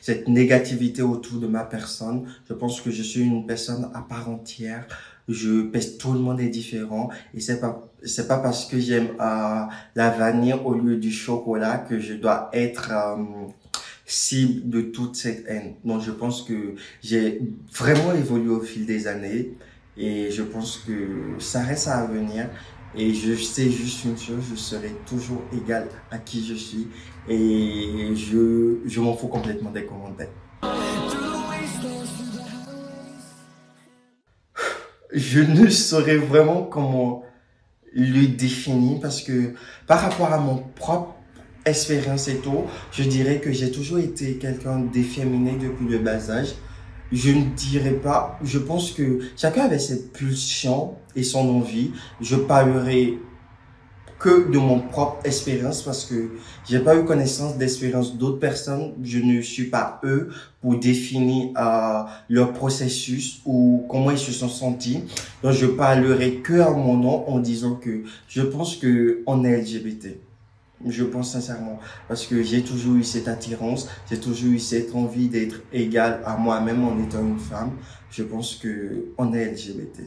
cette négativité autour de ma personne. Je pense que je suis une personne à part entière. Tout le monde est différent et c'est pas parce que j'aime la vanille au lieu du chocolat que je dois être cible de toute cette haine. Donc je pense que j'ai vraiment évolué au fil des années et je pense que ça reste à venir. Et je sais juste une chose, je serai toujours égal à qui je suis et je m'en fous complètement des commentaires. Je ne saurais vraiment comment le définir parce que par rapport à mon propre expérience et tout, je dirais que j'ai toujours été quelqu'un d'efféminé depuis le bas âge. Je ne dirais pas, je pense que chacun avait ses pulsions et son envie. Je parlerai que de mon propre expérience parce que j'ai pas eu connaissance d'expérience d'autres personnes. Je ne suis pas eux pour définir leur processus ou comment ils se sont sentis. Donc je parlerai que à mon nom en disant que je pense que on est LGBT. Je pense sincèrement, parce que j'ai toujours eu cette attirance, j'ai toujours eu cette envie d'être égal à moi-même en étant une femme. Je pense que on est LGBT.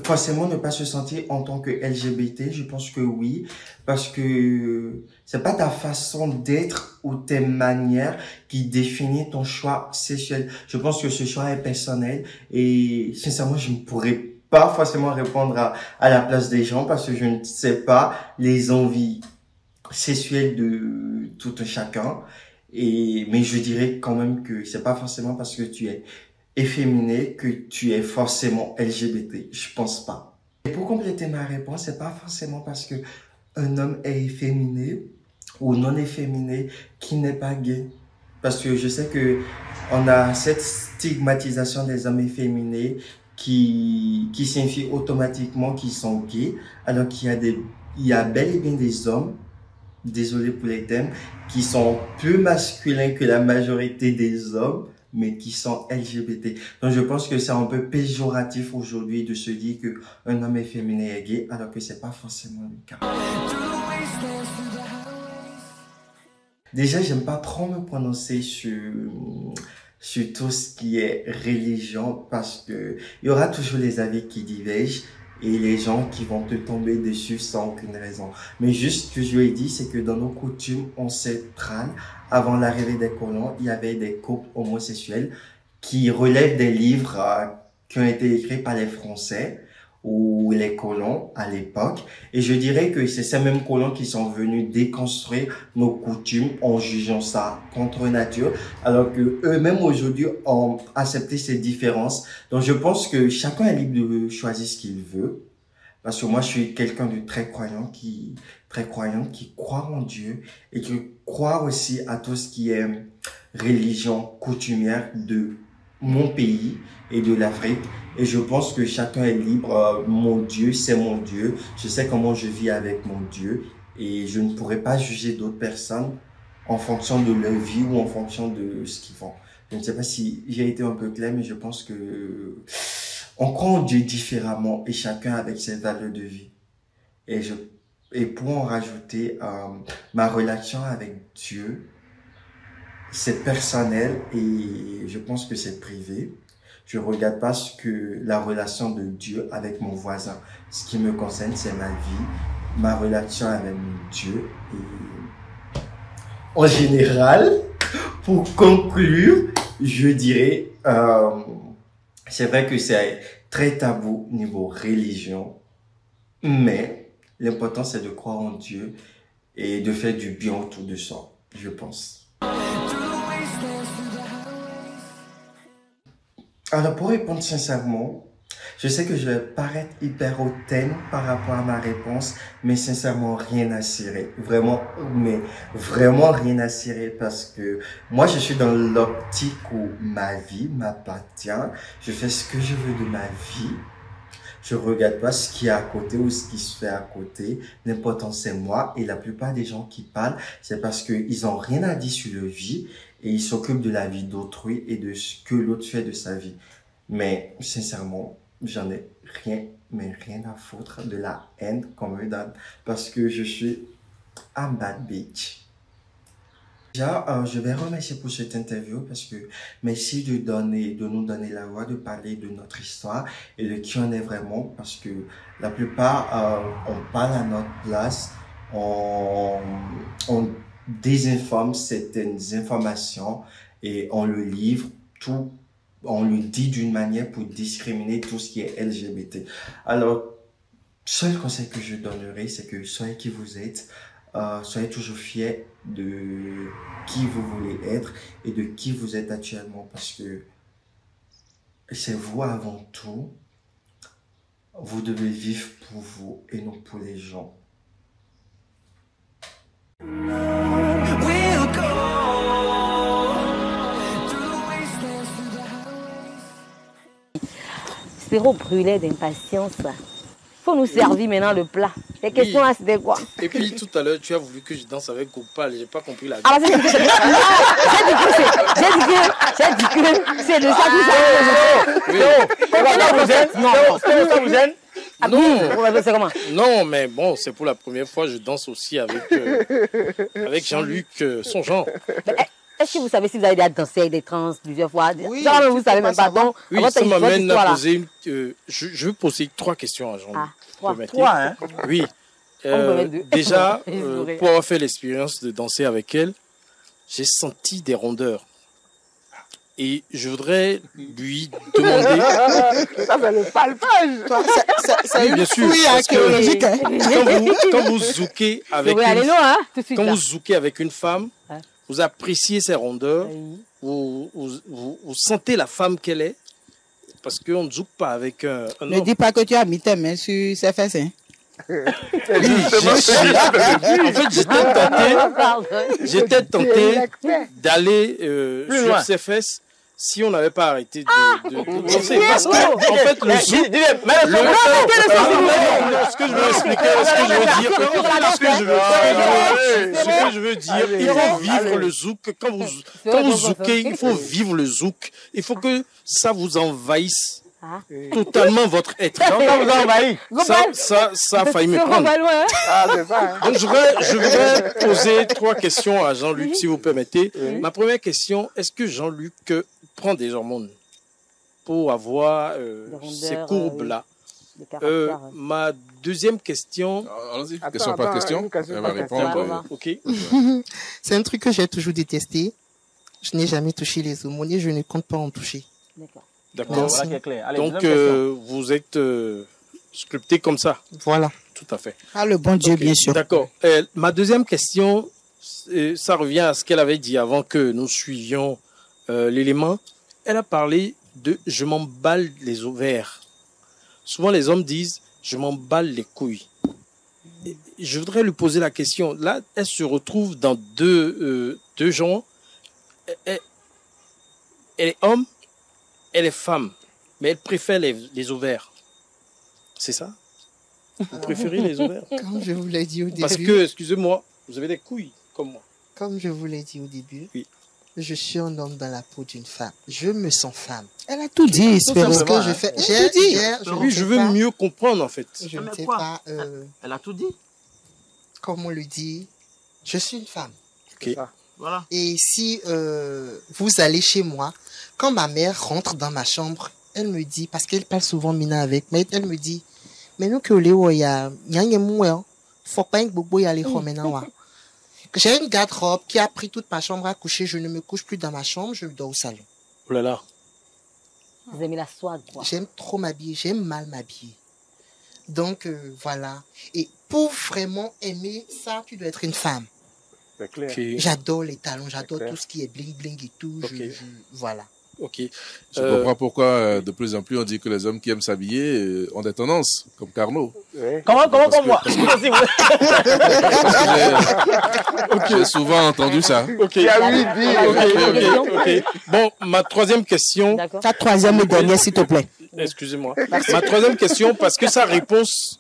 Forcément, ne pas se sentir en tant que LGBT, je pense que oui, parce que c'est pas ta façon d'être ou tes manières qui définit ton choix sexuel. Je pense que ce choix est personnel et sincèrement, je ne pourrais pas forcément répondre à la place des gens parce que je ne sais pas les envies sexuelles de tout un chacun. Mais je dirais quand même que c'est pas forcément parce que tu es efféminé que tu es forcément LGBT. Je pense pas. Et pour compléter ma réponse, c'est pas forcément parce que un homme est efféminé ou non efféminé qu'il n'est pas gay. Parce que je sais que on a cette stigmatisation des hommes efféminés qui signifie automatiquement qu'ils sont gays, alors il y a bel et bien des hommes, désolé pour les termes, qui sont plus masculins que la majorité des hommes, mais qui sont LGBT. Donc je pense que c'est un peu péjoratif aujourd'hui de se dire que un homme efféminé est gay, alors que c'est pas forcément le cas. Déjà, j'aime pas trop me prononcer sur tout ce qui est religion parce que il y aura toujours les avis qui divergent et les gens qui vont te tomber dessus sans aucune raison. Mais juste ce que je lui ai dit, c'est que dans nos coutumes ancestrales, avant l'arrivée des colons, il y avait des couples homosexuels qui relèvent des livres qui ont été écrits par les Français ou les colons à l'époque. Et je dirais que c'est ces mêmes colons qui sont venus déconstruire nos coutumes en jugeant ça contre nature, alors que eux-mêmes aujourd'hui ont accepté ces différences. Donc je pense que chacun est libre de choisir ce qu'il veut. Parce que moi, je suis quelqu'un de très croyant qui croit en Dieu et qui croit aussi à tout ce qui est religion coutumière de mon pays et de l'Afrique. Et je pense que chacun est libre. Mon Dieu, c'est mon Dieu. Je sais comment je vis avec mon Dieu et je ne pourrais pas juger d'autres personnes en fonction de leur vie ou en fonction de ce qu'ils font. Je ne sais pas si j'ai été un peu clair, mais je pense que on croit en Dieu différemment et chacun avec ses valeurs de vie. Et pour en rajouter, ma relation avec Dieu, c'est personnel et je pense que c'est privé. Je regarde pas la relation de Dieu avec mon voisin. Ce qui me concerne, c'est ma vie, ma relation avec Dieu. Et en général, pour conclure, je dirais, c'est vrai que c'est très tabou niveau religion, mais L'important, c'est de croire en Dieu et de faire du bien autour de soi, je pense. Alors, pour répondre sincèrement, je sais que je vais paraître hyper hautaine par rapport à ma réponse, mais sincèrement, rien à cirer. Vraiment, mais vraiment rien à cirer parce que moi, je suis dans l'optique où ma vie m'appartient. Je fais ce que je veux de ma vie. Je regarde pas ce qui est à côté ou ce qui se fait à côté. L'important, c'est moi. Et la plupart des gens qui parlent, c'est parce qu'ils ont rien à dire sur leur vie et ils s'occupent de la vie d'autrui et de ce que l'autre fait de sa vie. Mais sincèrement, j'en ai rien, mais rien à foutre de la haine qu'on me donne parce que je suis un bad bitch. Déjà, je vais remercier pour cette interview parce que merci de nous donner la voix, de parler de notre histoire et de qui on est vraiment parce que la plupart, on parle à notre place, on désinforme certaines informations et on le livre tout. On le dit d'une manière pour discriminer tout ce qui est LGBT. Alors, seul conseil que je donnerai, c'est que soyez qui vous êtes, soyez toujours fiers de qui vous voulez être et de qui vous êtes actuellement parce que c'est vous avant tout. Vous devez vivre pour vous et non pour les gens. Spéro brûlait d'impatience. Faut nous servir maintenant le plat. Les questions là, c'était quoi? Et puis tout à l'heure, tu as voulu que je danse avec Gopal. J'ai pas compris la vie. Ah, bah, j'ai dit que c'est de ça que ça vous gêne? C'est comment? Non, mais bon, c'est pour la première fois je danse aussi avec Jean-Luc, son genre. Est-ce que vous savez si vous avez déjà dansé avec des trans plusieurs fois? Oui, genre, vous savez même pas. Donc, oui, ça m'amène à poser je veux poser 3 questions à Jean-Luc. Trois, hein? Oui. Déjà, pour avoir fait l'expérience de danser avec elle, j'ai senti des rondeurs. Et je voudrais lui demander... Ça, c'est le palpage. C'est oui, bien sûr. Oui, archéologique. Quand vous zoukez avec vous zoukez avec une femme, vous appréciez ses rondeurs, vous sentez la femme qu'elle est, parce qu'on ne zouk pas avec un homme. Ne dis pas que tu as mis tes mains sur ses fesses. Hein. En fait, j'étais tenté d'aller sur ses fesses si on n'avait pas arrêté de danser. Parce que, en fait, le zouk... Ce que je veux expliquer, ce que je veux dire, il faut vivre le zouk. Quand vous zoukez, il faut vivre le zouk. Il faut que ça vous envahisse totalement votre être. Ça a failli me prendre. Donc je voudrais poser 3 questions à Jean-Luc, si vous permettez. Ma première question, est-ce que Jean-Luc prend des hormones pour avoir ces courbes-là? Ma deuxième question... Allons-y, question par question. Elle va répondre. Ok. C'est un truc que j'ai toujours détesté. Je n'ai jamais touché les hormones et je ne compte pas en toucher. D'accord. Donc, vous êtes sculpté comme ça. Voilà. Tout à fait. Ah, le bon Dieu, bien sûr. D'accord. Ma deuxième question, ça revient à ce qu'elle avait dit avant que nous suivions l'élément. Elle a parlé de « je m'emballe les ovaires ». Souvent, les hommes disent « je m'emballe les couilles ». Je voudrais lui poser la question. Là, elle se retrouve dans deux genres. Elle est homme, elle est femme, mais elle préfère les ovaires. C'est ça? Vous préférez les ovaires? Comme je vous l'ai dit au début. Parce que, excusez-moi, vous avez des couilles comme moi. Comme je vous l'ai dit au début. Oui. Je suis un homme dans la peau d'une femme. Je me sens femme. Elle a tout dit, Espéro. Ce que je fais. Je veux mieux comprendre, en fait. Je ne sais pas. Elle a tout dit. Comme on le dit, je suis une femme. Ok. Voilà. Et si vous allez chez moi, quand ma mère rentre dans ma chambre, elle me dit, parce qu'elle parle souvent Mina avec, mais elle me dit, mais nous que Léo, il y a faut pas que Bobo y aller maintenant. J'ai une garde-robe qui a pris toute ma chambre à coucher. Je ne me couche plus dans ma chambre, je dors au salon. Oh là là. Vous aimez la swag, quoi. J'aime trop m'habiller, j'aime mal m'habiller. Donc, voilà. Et pour vraiment aimer ça, tu dois être une femme. C'est clair. Ok. J'adore les talons, j'adore clair. tout ce qui est bling bling et tout. Ok. Voilà. Ok. Je comprends pourquoi de plus en plus on dit que les hommes qui aiment s'habiller ont des tendances, comme Carnot. Ouais. Comment Parce que- moi parce que- Vas-y, ouais. Parce que j'ai souvent entendu ça. Ok. Il y a eu dit. Ok. Bon, ma troisième question. D'accord. Ta troisième et dernière, s'il te plaît. Excusez-moi. Ma troisième question, parce que sa réponse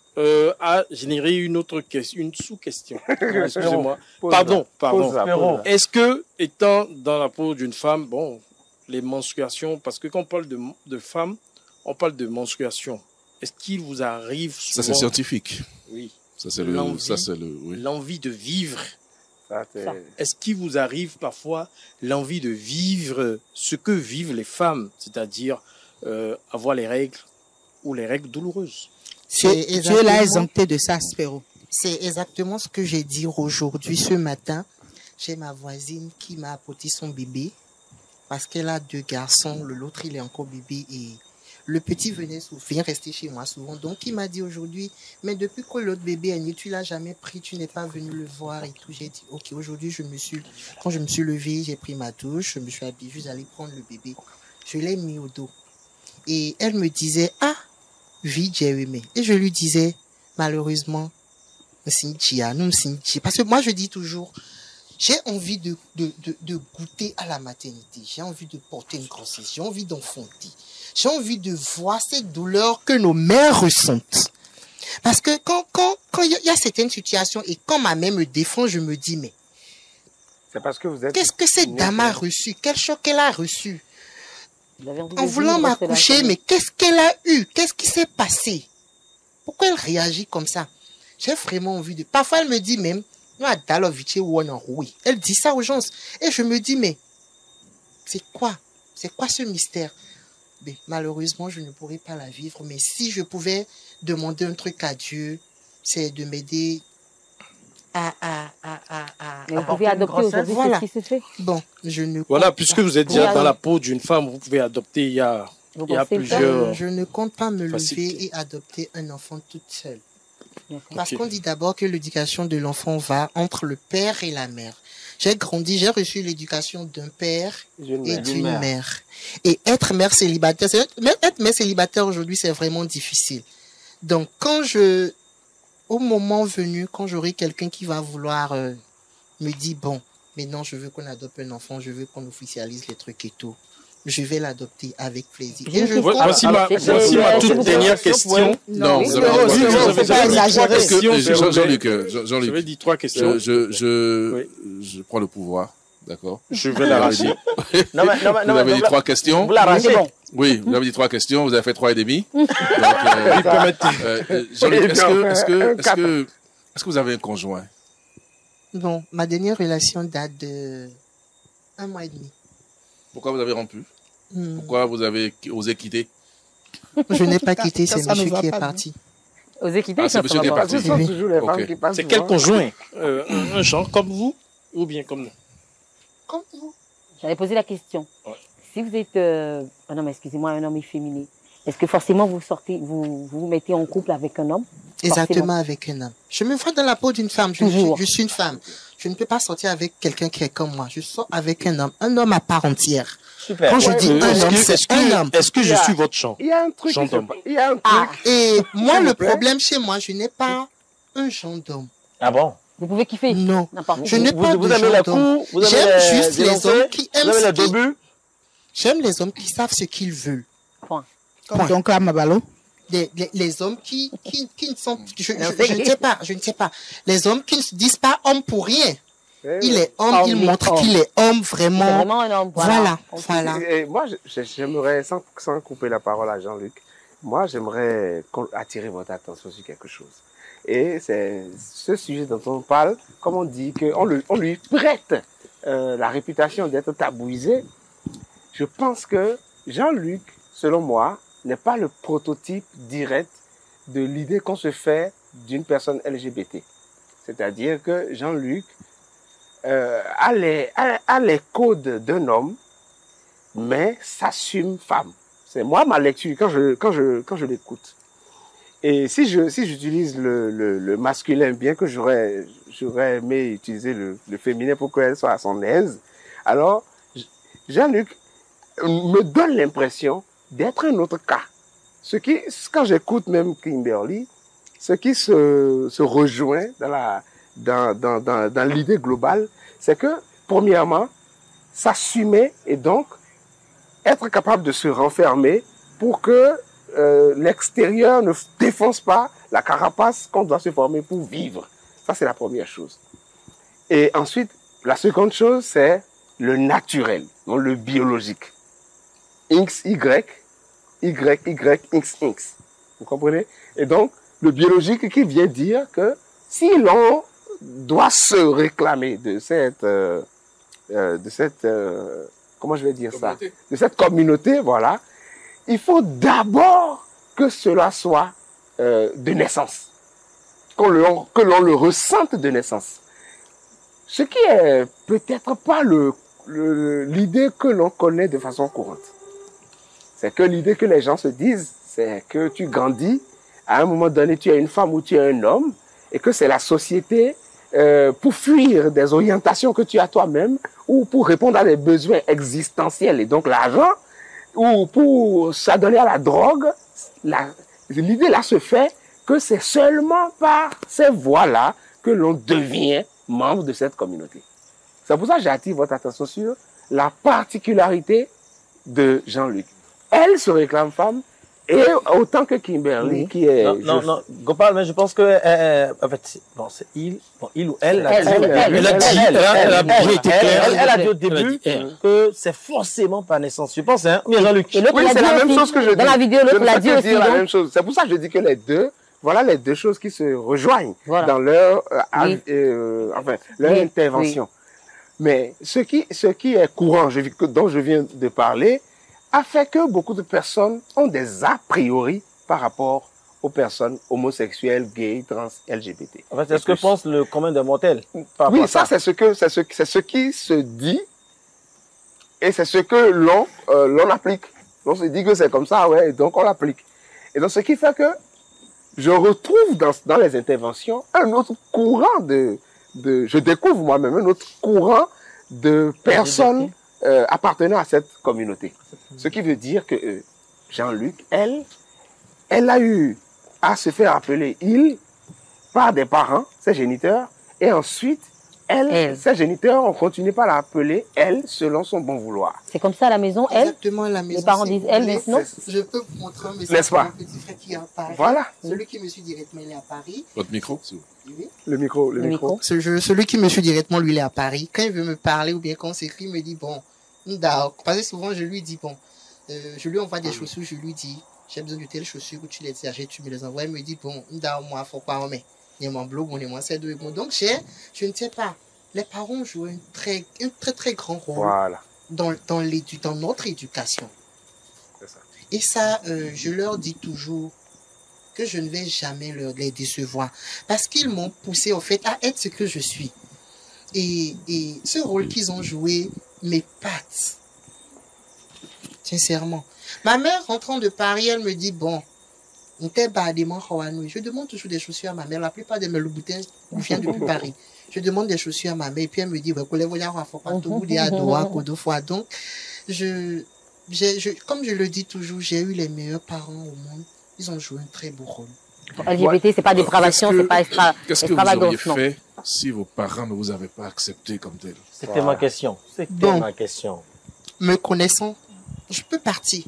a généré une autre question, une sous-question. Excusez-moi. Pose-la. Pardon. Pose-la, Spéro. pose-la. Est-ce que, étant dans la peau d'une femme, bon, les menstruations, parce que quand on parle de femmes, on parle de menstruation. Est-ce qu'il vous arrive Ça, souvent, c'est scientifique. oui, Ça, c'est le, L'envie. ça, c'est le, oui. l'envie de vivre? Ça, c'est- Est-ce qu'il vous arrive parfois l'envie de vivre ce que vivent les femmes, c'est-à-dire avoir les règles ou les règles douloureuses? C'est Dieu l'a exactement- exempté de ça, Spéro. C'est exactement ce que j'ai dit aujourd'hui, ce matin. J'ai ma voisine qui m'a apporté son bébé parce qu'elle a 2 garçons. L'autre, il est encore bébé et le petit vient rester chez moi souvent. Donc, il m'a dit aujourd'hui, mais depuis que l'autre bébé est né, tu l'as jamais pris, tu n'es pas venu le voir et tout. J'ai dit, ok, aujourd'hui, quand je me suis levée, j'ai pris ma douche, je me suis habillée, je suis allée prendre le bébé. Je l'ai mis au dos. Et elle me disait, ah, vite, j'ai aimé. Et je lui disais, malheureusement, parce que moi, je dis toujours, j'ai envie de goûter à la maternité. J'ai envie de porter une grossesse. J'ai envie d'enfanter. J'ai envie de voir cette douleur que nos mères ressentent. Parce que quand il y a certaines situations et quand ma mère me défend, je me dis, mais C'est parce que vous êtes. qu'est-ce que cette dame a reçu? Quel choc elle a reçu? Vous avez envie de En voulant vivre, c'est la m'accoucher, famille. mais qu'est-ce qu'elle a eu? Qu'est-ce qui s'est passé? Pourquoi elle réagit comme ça? J'ai vraiment envie de... Parfois, elle me dit même, elle dit ça aux gens. Et je me dis, mais c'est quoi? C'est quoi ce mystère? Mais malheureusement, je ne pourrais pas la vivre. Mais si je pouvais demander un truc à Dieu, c'est de m'aider à Mais vous apporter pouvez une adopter grossesse, aujourd'hui, voilà. c'est ce qui se fait. Bon, je ne Voilà, compte puisque pas. vous êtes Oui, déjà dans alors. la peau d'une femme, vous pouvez adopter. Il y a Vous Il y a pensez le faire? plusieurs- Je ne compte pas me facilité. lever et adopter un enfant toute seule. D'accord. Parce Ok. qu'on dit d'abord que l'éducation de l'enfant va entre le père et la mère. J'ai grandi, j'ai reçu l'éducation d'un père et d'une mère. Et être mère célibataire, être mère célibataire aujourd'hui, c'est vraiment difficile. Donc, au moment venu, quand j'aurai quelqu'un qui va vouloir me dire, bon, maintenant je veux qu'on adopte un enfant, je veux qu'on officialise les trucs et tout, je vais l'adopter avec plaisir. Et je compte- Voici ma toute dernière question. Non, Oui, vous c'est avez bon, trois c'est questions. bon, faut pas exagérer. Est-ce que- Questions, Jean-Luc, J'avais Jean-Luc, dit 3 questions. je prends le pouvoir, d'accord? Je vais l'arracher. Non, mais, Vous avez dit 3 questions. Vous l'arrachez. Oui, vous avez dit 3 questions, vous avez fait 3 et demi. Donc, Jean-Luc, est-ce que vous avez un conjoint? Non, ma dernière relation date de 1 mois et demi. Pourquoi vous avez rompu? Hmm. Pourquoi vous avez osé quitter? Je n'ai pas quitté, c'est Ça ne monsieur va qui est pas, parti. Osez quitter, Ah, c'est ça monsieur va qui est pas. parti. Ce sont Oui. toujours les femmes Ok. qui passent. C'est quel devant. conjoint Un genre comme vous ou bien comme nous? Comme vous. J'avais posé la question. Ouais. Si vous êtes un homme, excusez-moi, un homme efféminé, est-ce que forcément vous mettez en couple avec un homme? Exactement, avec un homme. Je me vois dans la peau d'une femme. Toujours. Je suis une femme. Je ne peux pas sortir avec quelqu'un qui est comme moi. Je sors avec un homme à part entière. Super. Quand je dis un Est-ce homme, que- c'est est-ce un que- homme. Est-ce que je suis votre champ? Il y a un truc. Jean qui se d'homme. passe. Il y a un truc. Ah, et moi, S'il le vous plaît. problème chez moi, je n'ai pas un gendarme. Ah bon? Vous pouvez kiffer Non. n'importe Je où. n'ai pas Vous de aimez les gendarme. coups, vous aimez J'aime les juste les élancés, hommes qui aiment vous aimez ce les qui- débuts. J'aime les hommes qui savent ce qu'ils veulent. Point. Point. Donc là, Mabalo. Les hommes qui ne sont, je ne sais pas. Les hommes qui ne se disent pas homme pour rien. Il est homme, il Homme, montre homme. qu'il est homme C'est vraiment. vraiment un homme. Voilà, Ok. voilà. Et moi, j'aimerais, sans couper la parole à Jean-Luc, moi, j'aimerais attirer votre attention sur quelque chose. Et c'est ce sujet dont on parle, comme on dit, qu'on lui prête la réputation d'être tabouisé. Je pense que Jean-Luc, selon moi, n'est pas le prototype direct de l'idée qu'on se fait d'une personne LGBT. C'est-à-dire que Jean-Luc a les codes d'un homme, mais s'assume femme. C'est moi ma lecture quand je l'écoute. Et si j'utilise le masculin, bien que j'aurais aimé utiliser le féminin pour qu'elle soit à son aise, alors Jean-Luc me donne l'impression d'être un autre cas. Quand j'écoute même Kimberly, ce qui se rejoint dans l'idée globale, c'est que, premièrement, s'assumer et donc être capable de se renfermer pour que l'extérieur ne défonce pas la carapace qu'on doit se former pour vivre. Ça, c'est la première chose. Et ensuite, la seconde chose, c'est le naturel, donc le biologique. X, Y, Y, Y, X, X. Vous comprenez? Et donc, le biologique qui vient dire que si l'on doit se réclamer de cette comment je vais dire ça? De cette communauté, voilà. Il faut d'abord que cela soit de naissance. Que l'on le ressente de naissance. Ce qui est peut-être pas l'idée que l'on connaît de façon courante. C'est que l'idée que les gens se disent, c'est que tu grandis, à un moment donné, tu es une femme ou tu es un homme, et que c'est la société, pour fuir des orientations que tu as toi-même, ou pour répondre à des besoins existentiels, et donc l'argent, ou pour s'adonner à la drogue, l'idée là se fait que c'est seulement par ces voies-là que l'on devient membre de cette communauté. C'est pour ça que j'attire votre attention sur la particularité de Jean-Luc. Elle se réclame femme, et autant que Kimberly, qui est... Non, Gopal, mais je pense que, en fait, bon, c'est il ou elle. Elle a dit au début que c'est forcément par naissance. Je pense, hein. Oui, Jean-Luc. Oui, c'est la même chose que je dis. Dans la vidéo, l'autre l'a dit aussi. La même chose. C'est pour ça que je dis que les deux, voilà les deux choses qui se rejoignent dans leur, leur intervention. Mais ce qui est courant, dont je viens de parler, a fait que beaucoup de personnes ont des a priori par rapport aux personnes homosexuelles, gays, trans, LGBT. En fait, c'est ce que pense le commun des mortels. Oui, ça, c'est ce qui se dit et c'est ce que l'on applique. On se dit que c'est comme ça, ouais, et donc on l'applique. Et donc, ce qui fait que je retrouve dans les interventions un autre courant je découvre moi-même un autre courant de personnes appartenant à cette communauté. Ce qui veut dire que Jean-Luc, elle a eu à se faire appeler il par des parents, ses géniteurs, et ensuite, ses géniteurs ont continué par l'appeler elle selon son bon vouloir. C'est comme ça à la maison, elle? Exactement, à la maison. Les parents disent elle, mais non? Je peux vous montrer un message. N'est-ce pas? Mon petit frère qui est à Paris. Voilà. Celui qui me suit directement, il est à Paris. Votre micro, Oui. Le micro. Celui qui me suit directement, lui, il est à Paris. Quand il veut me parler ou bien quand on s'écrit, il me dit, bon, parce que souvent, je lui dis, bon, je lui envoie des chaussures, je lui dis, j'ai besoin de telles chaussures, tu les as, tu me les envoies. Il me dit, bon, moi, faut pas, mais, il y a mon blog, moi, c'est deux. Bon, donc, je ne sais pas. Les parents jouent un très, très grand rôle voilà. dans notre éducation. C'est ça. Et ça, je leur dis toujours que je ne vais jamais les décevoir. Parce qu'ils m'ont poussé, au fait, à être ce que je suis. Et ce rôle qu'ils ont joué m'épate. Sincèrement. Ma mère, rentrant de Paris, elle me dit, bon, je demande toujours des chaussures à ma mère. La plupart de mes louboutins viennent depuis Paris. Je demande des chaussures à ma mère. Et puis elle me dit, donc, comme je le dis toujours, j'ai eu les meilleurs parents au monde. Ils ont joué un très beau rôle. LGBT, c'est pas dépravation, c'est pas Qu'est-ce que vous auriez extravagance, non. fait si vos parents ne vous avaient pas accepté comme tel? C'était ma question. Ma question. Me connaissant, je peux partir.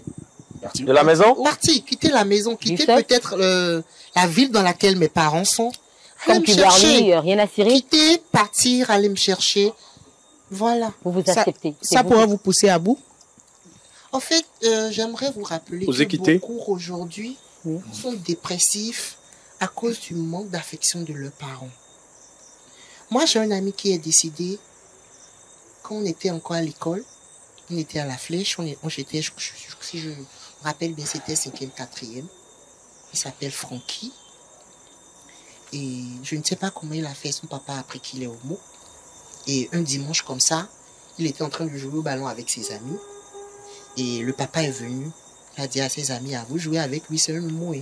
De la maison? Partir, quitter la maison, quitter peut-être la ville dans laquelle mes parents sont. Comme Kimberly, rien à cirer. Quitter, partir, aller me chercher. Voilà. Vous acceptez. Ça pourra vous pousser à bout? En fait, j'aimerais vous rappeler que beaucoup aujourd'hui sont dépressifs à cause du manque d'affection de leurs parents. Moi, j'ai un ami qui est décédé quand on était encore à l'école. On était à la Flèche. J'étais, si je me rappelle bien, c'était 5e, 4e. Il s'appelle Francky. Et je ne sais pas comment il a fait. Son papa a appris qu'il est homo. Et un dimanche comme ça, il était en train de jouer au ballon avec ses amis. Et le papa est venu. Il a dit à ses amis, à vous jouer avec lui, c'est un homo.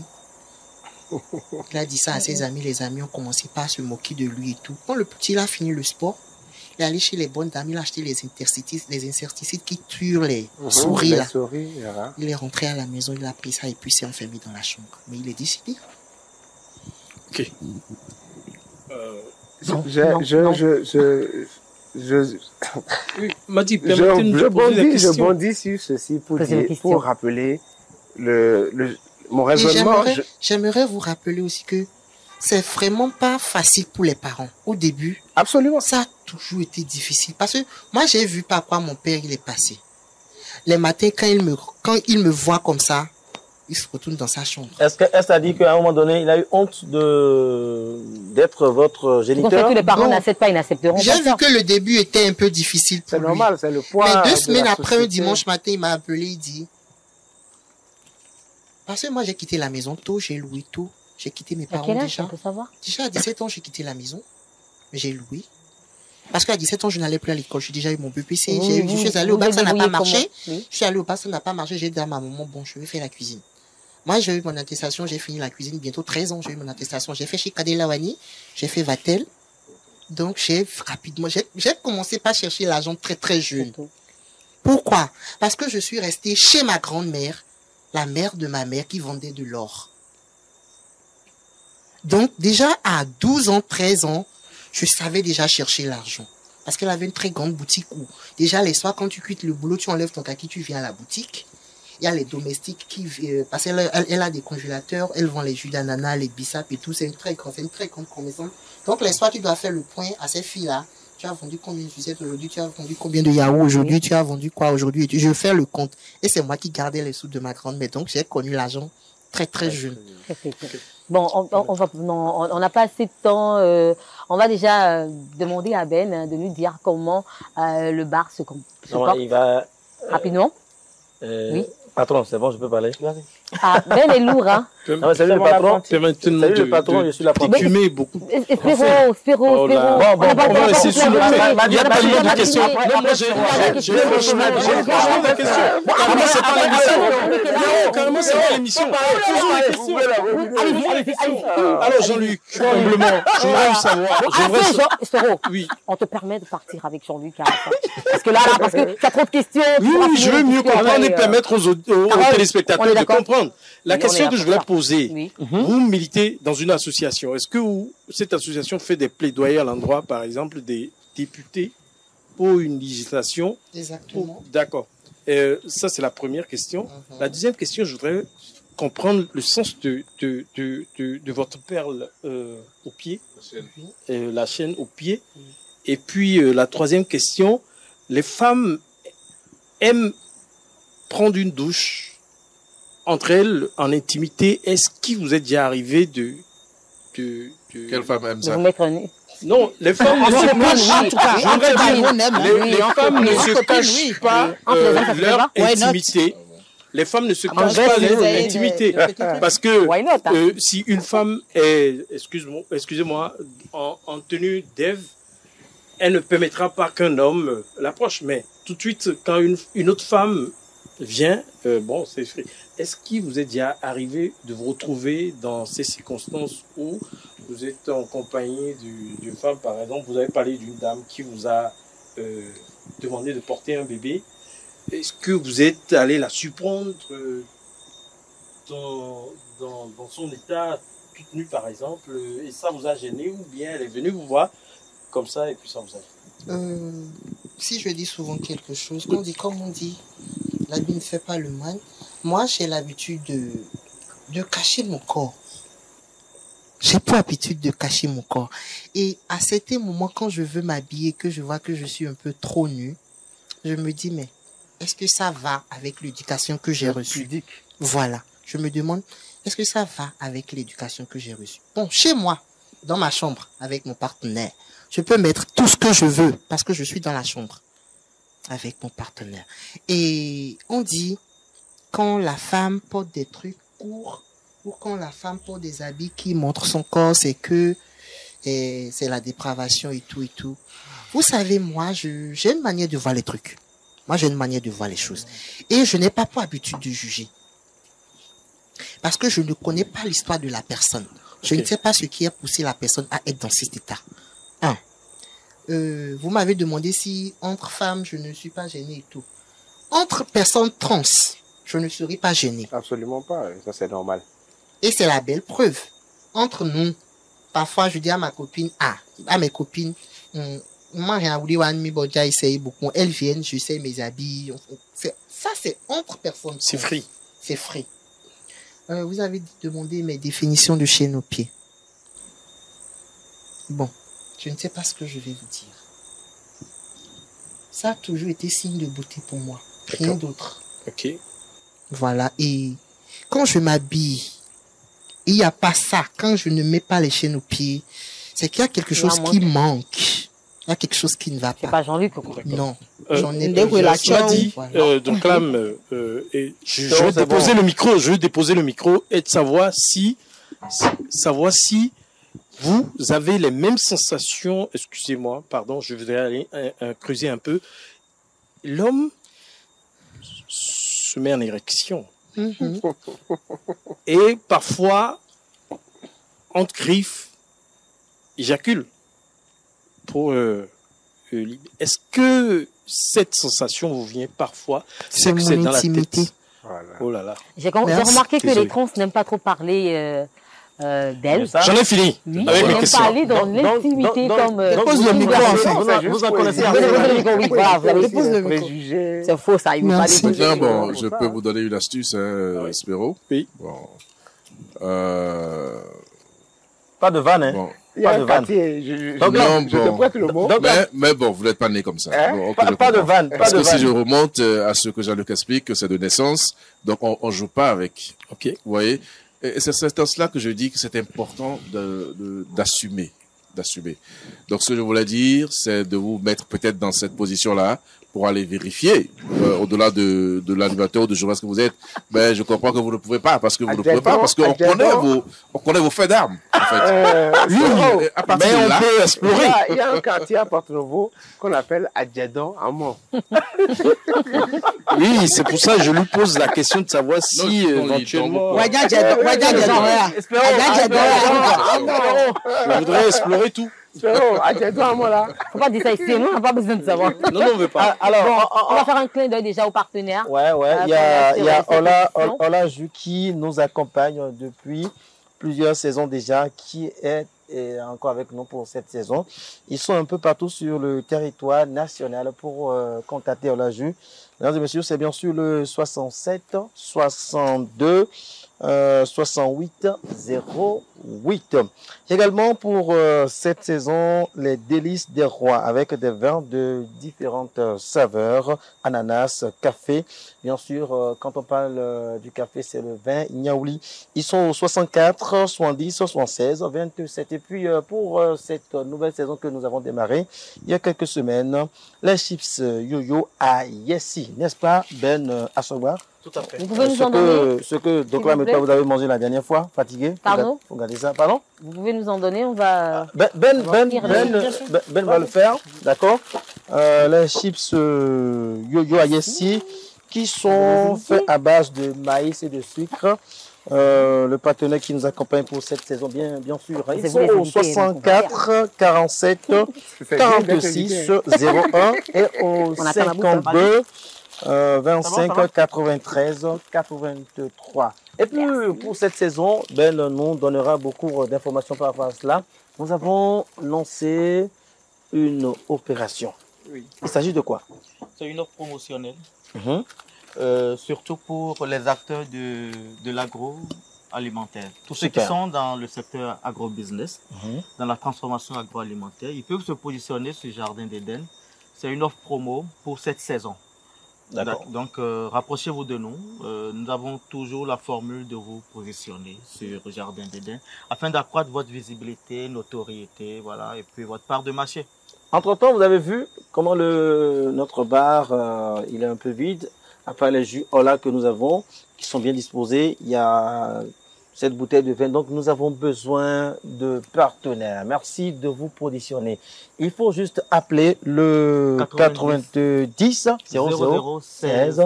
Il a dit ça à ses amis. Les amis ont commencé par se moquer de lui et tout. Quand le petit il a fini le sport, il est allé chez les bonnes dames, il a acheté les insecticides qui tuent les souris. Là. Il est rentré à la maison, il a pris ça et puis s'est enfermé dans la chambre. Mais il est décidé. Ok. Je bondis sur ceci pour rappeler mon raisonnement. J'aimerais vous rappeler aussi que c'est vraiment pas facile pour les parents. Au début, absolument, ça a toujours été difficile. Parce que moi, j'ai vu par quoi mon père il est passé. Les matins, quand il me voit comme ça, il se retourne dans sa chambre. Est-ce qu'elle dit qu'à un moment donné, il a eu honte d'être votre géniteur? C'est pour ça que les parents n'acceptent pas, ils n'accepteront pas. J'ai vu que le début était un peu difficile pour lui. C'est normal, c'est le poids. Mais 2 semaines après, un dimanche matin, il m'a appelé, il dit, parce que moi, j'ai quitté la maison tôt, j'ai loué tôt. J'ai quitté mes parents déjà. On peut savoir? Déjà à 17 ans, j'ai quitté la maison. J'ai loué. Parce qu'à 17 ans, je n'allais plus à l'école. J'ai déjà eu mon BPC. Je suis allé au bac, ça n'a pas marché. Je suis allé au bac, ça n'a pas marché. J'ai dit à ma maman, bon, je vais faire la cuisine. Moi, j'ai eu mon attestation, j'ai fini la cuisine. Bientôt 13 ans, j'ai eu mon attestation. J'ai fait chez Kadé Lawani. J'ai fait Vatel. Donc, j'ai commencé par chercher l'argent très, très jeune. Pourquoi? Parce que je suis restée chez ma grand-mère, la mère de ma mère qui vendait de l'or. Donc, déjà, à 12 ans, 13 ans, je savais déjà chercher l'argent. Parce qu'elle avait une très grande boutique où, déjà, les soirs, quand tu quittes le boulot, tu enlèves ton kaki, tu viens à la boutique. Il y a les domestiques parce qu'elle a des congélateurs, elle vend les jus d'ananas, les bissap et tout. C'est une très grande commerçante. Donc, les soirs, tu dois faire le point à ces filles-là. Tu as vendu combien de sucettes aujourd'hui? Tu as vendu combien de yaourts aujourd'hui? Tu as vendu quoi aujourd'hui? Je fais le compte. Et c'est moi qui gardais les sous de ma grand-mère. Donc, j'ai connu l'argent très, très jeune. Bon, on n'a pas assez de temps. On va déjà demander à Ben de nous dire comment le bar se comporte. Il va rapidement. Oui. Patron, c'est bon, je peux parler. Ah, Ben est lourd, hein. Salut le patron. Salut le patron, je suis la patronne. Spéro. Bon, on va rester sur le fait. Il y a tellement de questions. Non, moi, j'ai franchement des questions. Carrément, c'est pas l'émission. Carrément, c'est pas l'émission. Posons les questions. Alors, Jean-Luc, humblement, j'aimerais savoir. Spéro, on te permet de partir avec Jean-Luc à la fin. Parce que là, parce que tu as trop de questions. Oui, je veux mieux comprendre et permettre aux téléspectateurs de comprendre. La question que je voulais poser, vous militez dans une association. Est-ce que cette association fait des plaidoyers à l'endroit, par exemple, des députés pour une législation? Exactement. D'accord. Ça, c'est la première question. La deuxième question, je voudrais comprendre le sens de votre perle au pied, la chaîne au pied. Et puis, la troisième question, les femmes aiment prendre une douche entre elles, en intimité. Est-ce qu'il vous est déjà arrivé de Quelle femme aime ça? Vous mettre nu? Non, les femmes ne se cachent pas leur intimité. Les femmes ne se cachent pas leur intimité. Parce que si une femme est, excusez-moi, en tenue d'Ève, elle ne permettra pas qu'un homme l'approche. Mais tout de suite, quand une autre femme vient, bon, c'est fait. Est-ce qu'il vous est déjà arrivé de vous retrouver dans ces circonstances où vous êtes en compagnie d'une femme, par exemple, vous avez parlé d'une dame qui vous a demandé de porter un bébé. Est-ce que vous êtes allé la surprendre dans son état toute nue, par exemple, et ça vous a gêné, ou bien elle est venue vous voir comme ça et puis ça vous a gêné? Si je dis souvent quelque chose, comme on dit, l'habit ne fait pas le mal. Moi, j'ai l'habitude de cacher mon corps. J'ai pas l'habitude de cacher mon corps. Et à certains moments, quand je veux m'habiller, que je vois que je suis un peu trop nue, je me dis, mais est-ce que ça va avec l'éducation que j'ai reçue? Voilà. Je me demande, est-ce que ça va avec l'éducation que j'ai reçue? Bon, chez moi, dans ma chambre, avec mon partenaire, je peux mettre tout ce que je veux parce que je suis dans la chambre avec mon partenaire. Et on dit, quand la femme porte des trucs courts ou quand la femme porte des habits qui montrent son corps, c'est que c'est la dépravation et tout et tout. Vous savez, moi, j'ai une manière de voir les trucs. Moi, j'ai une manière de voir les choses. Et je n'ai pas pour habitude de juger. Parce que je ne connais pas l'histoire de la personne. Je ne sais pas ce qui a poussé la personne à être dans cet état. Vous m'avez demandé si entre femmes, je ne suis pas gênée et tout. Entre personnes trans, je ne serai pas gênée. Absolument pas, ça c'est normal. Et c'est la belle preuve. Entre nous, parfois je dis à ma copine, à mes copines, elles viennent, je sais mes habits. Ça c'est entre personnes. C'est free. C'est free. Vous avez demandé mes définitions de chaîne aux pieds. Bon, je ne sais pas ce que je vais vous dire. Ça a toujours été signe de beauté pour moi. Rien d'autre. Ok. Voilà. Et quand je m'habille, il n'y a pas ça. Quand je ne mets pas les chaînes aux pieds, c'est qu'il y a quelque chose qui manque. Il y a quelque chose qui ne va pas. C'est pas Jean-Luc, quoi. Non. J'en ai cela dit, donc là, je vais déposer le micro, et de savoir si vous avez les mêmes sensations, excusez-moi, pardon, je voudrais aller creuser un peu. L'homme se met en érection. Et parfois, entre griffes, éjacule. Est-ce que cette sensation vous vient parfois? C'est que mon c'est dans intimité. la tête. Voilà. Oh là là. J'ai remarqué que les trans n'aiment pas trop parler d'elle. J'en ai fini. Oui, avec mes ils questions. parler dans l'intimité comme... Dépose le micro, enfin. Vous en connaissez un peu. Dépose le micro. C'est faux, ça. Il veut pas Maintenant, bon, je peux vous donner une astuce, Espéro. Oui. Bon. Pas de vanne, hein. Bon. Il y a un quartier, je te prête le mot. Mais bon, vous n'êtes pas né comme ça. Bon, pas de vanne. Parce que si je remonte à ce que Jean-Luc explique, c'est de naissance, donc on joue pas avec. Ok. Vous voyez? Et c'est cet sens-là que je dis que c'est important d'assumer. Donc, ce que je voulais dire, c'est de vous mettre peut-être dans cette position-là pour aller vérifier, au-delà de l'animateur ou de journaliste que vous êtes. Mais je comprends que vous ne pouvez pas, parce que vous ne pouvez pas, parce qu'on connaît vos faits d'armes, en fait. Mais on peut explorer. Il y a un quartier à Porto-Novo qu'on appelle Adjedon Amon. Oui, c'est pour ça que je lui pose la question de savoir si éventuellement... Je voudrais explorer tout. Faut pas dire ça ici, nous on n'a pas besoin de savoir. Non, on veut pas. Alors, on va faire un clin d'œil déjà aux partenaires. Ouais, il y a Ola Ju qui nous accompagne depuis plusieurs saisons déjà, qui est encore avec nous pour cette saison. Ils sont un peu partout sur le territoire national pour contacter Ola Ju. Mesdames et messieurs, c'est bien sûr le 67 62 68 08. Également pour cette saison, les délices des rois avec des vins de différentes saveurs, ananas, café. Bien sûr, quand on parle du café, c'est le vin Niaouli. Ils sont au 64, 70, 76, 27. Et puis pour cette nouvelle saison que nous avons démarrée il y a quelques semaines, les chips Yo-Yo à Yessi, n'est-ce pas Ben Assobar? Tout à fait. Vous pouvez nous en donner ce que Docteur Amétois vous avez mangé la dernière fois, fatigué. Pardon? Faut garder ça. Pardon? Vous pouvez nous en donner, on va... Ben va le faire, d'accord? Les chips Yo-Yo à Yessi qui sont faits à base de maïs et de sucre. Le partenaire qui nous accompagne pour cette saison, bien sûr. Ils sont au 64 47 46 01 et au 52 25 93 83. Et puis pour cette saison, Ben nous donnera beaucoup d'informations par rapport à cela. Nous avons lancé une opération. Oui. Il s'agit de quoi? C'est une offre promotionnelle. Surtout pour les acteurs de l'agroalimentaire. Tous ceux qui sont dans le secteur agrobusiness, dans la transformation agroalimentaire, ils peuvent se positionner sur Jardin d'Éden. C'est une offre promo pour cette saison. Donc, rapprochez-vous de nous. Nous avons toujours la formule de vous positionner sur Jardin d'Éden afin d'accroître votre visibilité, notoriété, voilà, et puis votre part de marché. Entre-temps, vous avez vu comment notre bar il est un peu vide. Après les jus Ola que nous avons, qui sont bien disposés, il y a cette bouteille de vin. Donc, nous avons besoin de partenaires. Merci de vous positionner. Il faut juste appeler le 90 00 16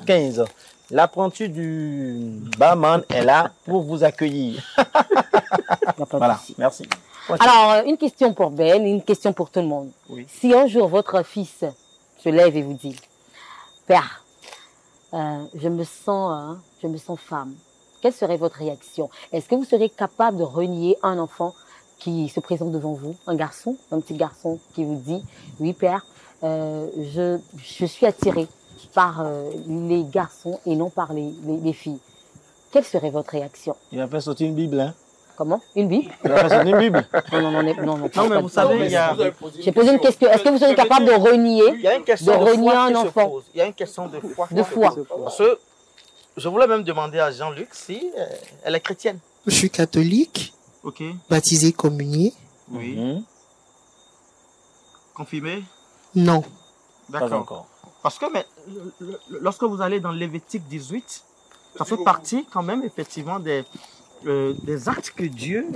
15. L'apprenti du barman est là pour vous accueillir. Voilà, merci. Alors, une question pour Ben, une question pour tout le monde. Oui. Si un jour votre fils se lève et vous dit, Père, je me sens femme, quelle serait votre réaction? Est-ce que vous serez capable de renier un enfant qui se présente devant vous, un petit garçon qui vous dit, oui Père, je suis attiré par les garçons et non par les filles. Quelle serait votre réaction? Il va faire sortir une Bible, hein? Comment? Une Bible? Il va faire sortir une Bible. Non, mais vous savez, il y a... J'ai posé une question. Est-ce que vous serez capable de renier, Il y a une question de renier foi un qui se enfant? pose. Il y a une question de foi. De foi. Parce que je voulais même demander à Jean-Luc si elle est chrétienne. Je suis catholique, Ok. baptisé, communié. Oui. Mhm. Confirmé? Non. Pas D'accord. encore. Parce que mais, lorsque vous allez dans Lévitique 18, ça fait partie quand même effectivement des actes que Dieu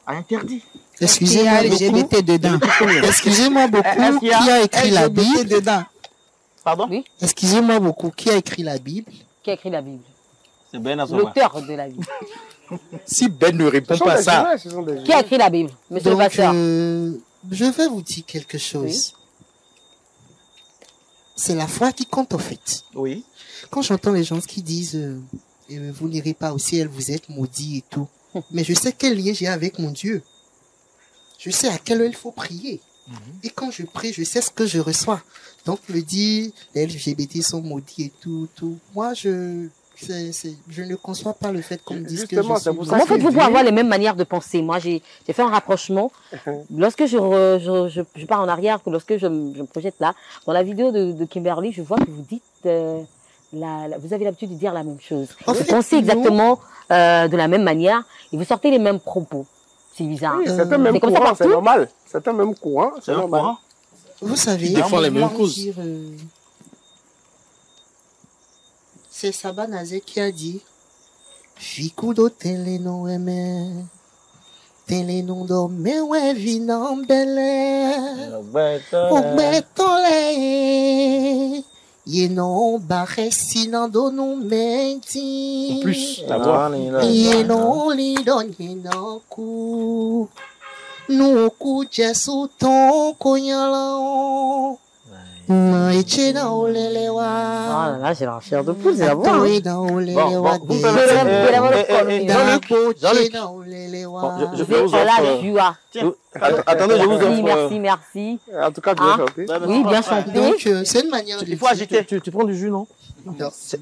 a interdits. Excusez-moi beaucoup. LGBT dedans. Excusez-moi beaucoup. Qui a écrit la Bible dedans. Pardon? Oui. Excusez-moi beaucoup. Qui a écrit la Bible? Qui a écrit la Bible? C'est Ben Azoma. L'auteur de la Bible. Si Ben ne répond pas à ça, Qui a écrit la Bible? Monsieur le Donc, pasteur. je vais vous dire quelque chose. C'est la foi qui compte, en fait. Oui. Quand j'entends les gens qui disent vous n'irez pas au ciel, vous êtes maudits et tout. Mais je sais quel lien j'ai avec mon Dieu. Je sais à quelle heure il faut prier. Et quand je prie, je sais ce que je reçois. Donc, me dire les LGBT sont maudits et tout. Moi, je ne conçois pas le fait qu'on me dise que je Justement, suis c'est pour ça Comment que faites-vous Dieu- pour avoir les mêmes manières de penser? Moi, j'ai fait un rapprochement. Lorsque je pars en arrière, lorsque je me projette là, dans la vidéo de Kimberly, je vois que vous dites, vous avez l'habitude de dire la même chose. En Vous fait, pensez nous- exactement de la même manière et vous sortez les mêmes propos. C'est bizarre. Oui, c'est un même C'est comme ça courant, c'est partout? normal. C'est un même courant, c'est C'est un normal. courant. Vous savez, Ils défendent les mêmes comment causes. dire, c'est Sabanazé qui a dit Fikudo teleno eme teleno dorme we vinam bele Ogbetole Yenon bare sinan donou menti plus, la voix. Yenon li don yenon kou Nou kou jesu ton konyalan Echena olelewa Ah là là, j'ai la chair de poule, c'est la voix. hein. Atoeda olelewa Vous me Je vais vous vais la offrir. joie. Attendez, je vous Merci, offre. merci. En tout cas, bien Ah. chanté. Oui, bien chanté. Donc c'est une manière de Il faut dire. agiter. Tu prends du jus, non?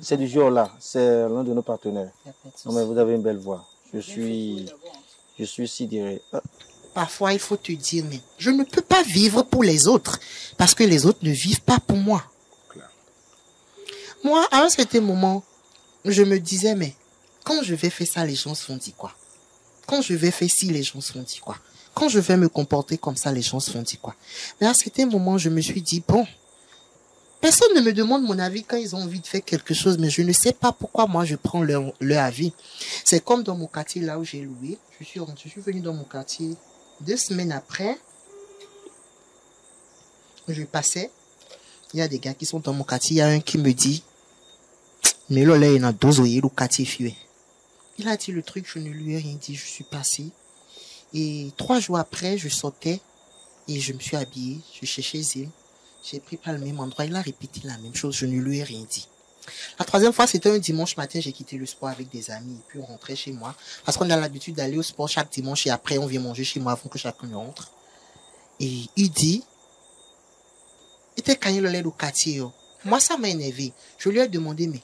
C'est du jus là. C'est l'un de nos partenaires. Non, mais vous avez une belle voix. Je suis sidéré. Parfois, il faut te dire, mais je ne peux pas vivre pour les autres parce que les autres ne vivent pas pour moi. Moi, à un certain moment, je me disais, mais quand je vais faire ça, les gens se font dire quoi? Quand je vais faire ci, les gens se font dire quoi? Quand je vais me comporter comme ça, les gens se font dire quoi? Mais à un certain moment, je me suis dit, bon, personne ne me demande mon avis quand ils ont envie de faire quelque chose, mais je ne sais pas pourquoi moi je prends leur avis. C'est comme dans mon quartier là où j'ai loué. Je suis venu dans mon quartier 2 semaines après. Je passais. Il y a des gars qui sont dans mon quartier. Il y a un qui me dit, mais là, il y a 12 le quartier fué. Il a dit le truc, je ne lui ai rien dit, je suis passé. Et 3 jours après, je sortais et je me suis habillé, je cherchais Zim. J'ai pris pas le même endroit, il a répété la même chose, je ne lui ai rien dit. La 3e fois, c'était un dimanche matin, j'ai quitté le sport avec des amis et puis on rentrait chez moi. Parce qu'on a l'habitude d'aller au sport chaque dimanche et après on vient manger chez moi avant que chacun rentre. Et il dit, était quand il allait au quartier, moi ça m'a énervé. Je lui ai demandé, mais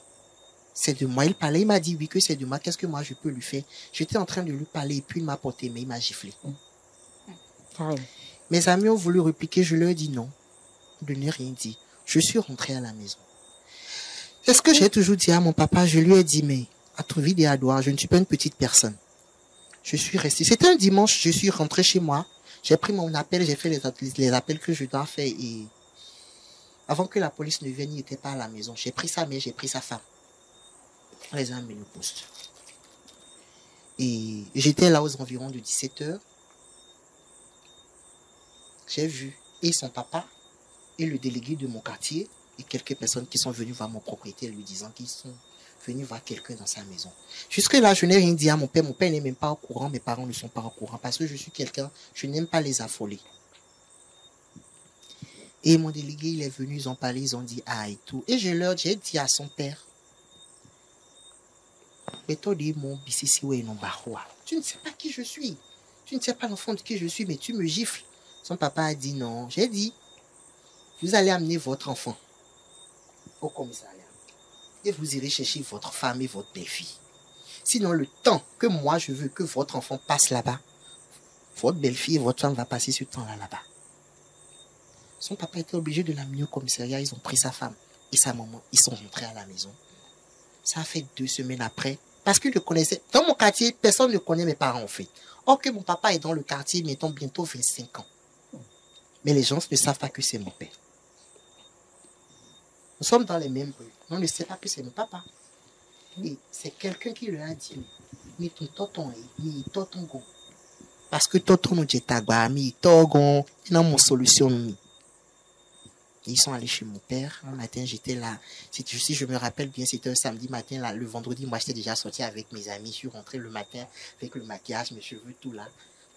c'est de moi il parlait, il m'a dit oui que c'est de moi, qu'est-ce que moi je peux lui faire? J'étais en train de lui parler et puis il m'a porté, mais il m'a giflé. Carrément. Mes amis ont voulu répliquer, je leur ai dit non, de ne rien dire. Je suis rentré à la maison. C'est ce que j'ai toujours dit à mon papa, je lui ai dit, mais à ton vide et à doigt, je ne suis pas une petite personne. Je suis resté. C'était un dimanche, je suis rentré chez moi, j'ai pris mon appel, j'ai fait les appels que je dois faire et avant que la police ne vienne, il n'était pas à la maison. J'ai pris sa mère, j'ai pris sa femme. On les a amenés au poste. Et j'étais là aux environs de 17h. J'ai vu et son papa et le délégué de mon quartier et quelques personnes qui sont venues voir mon propriétaire lui disant qu'ils sont venus voir quelqu'un dans sa maison. Jusque-là, je n'ai rien dit à mon père. Mon père n'est même pas au courant. Mes parents ne sont pas au courant parce que je suis quelqu'un, je n'aime pas les affoler. Et mon délégué, il est venu, ils ont parlé, ils ont dit ah et tout. Et j'ai dit à son père, mais toi, dis mon bisisi ouais non baroua. Tu ne sais pas qui je suis. Tu ne sais pas l'enfant de qui je suis, mais tu me gifles. Son papa a dit non. J'ai dit, vous allez amener votre enfant au commissariat. Et vous irez chercher votre femme et votre belle-fille. Sinon, le temps que moi je veux que votre enfant passe là-bas, votre belle-fille et votre femme va passer ce temps-là là-bas. Son papa était obligé de l'amener au commissariat. Ils ont pris sa femme et sa maman. Ils sont rentrés à la maison. Ça a fait 2 semaines après. Parce qu'ils le connaissaient. Dans mon quartier, personne ne connaît mes parents en fait. Or que mon papa est dans le quartier, mettons bientôt 25 ans. Mais les gens ne savent pas que c'est mon père. Nous sommes dans les mêmes rues. On ne sait pas que c'est mon papa. Et c'est quelqu'un qui leur a dit, mais ton tonton est, mais tonton go. Parce que tonton nous dit, mais tonton, il a mon solution. Ils sont allés chez mon père. Un matin, j'étais là. Si je me rappelle bien, c'était un samedi matin. Là, le vendredi, moi, j'étais déjà sorti avec mes amis. Je suis rentré le matin avec le maquillage, mes cheveux, tout là.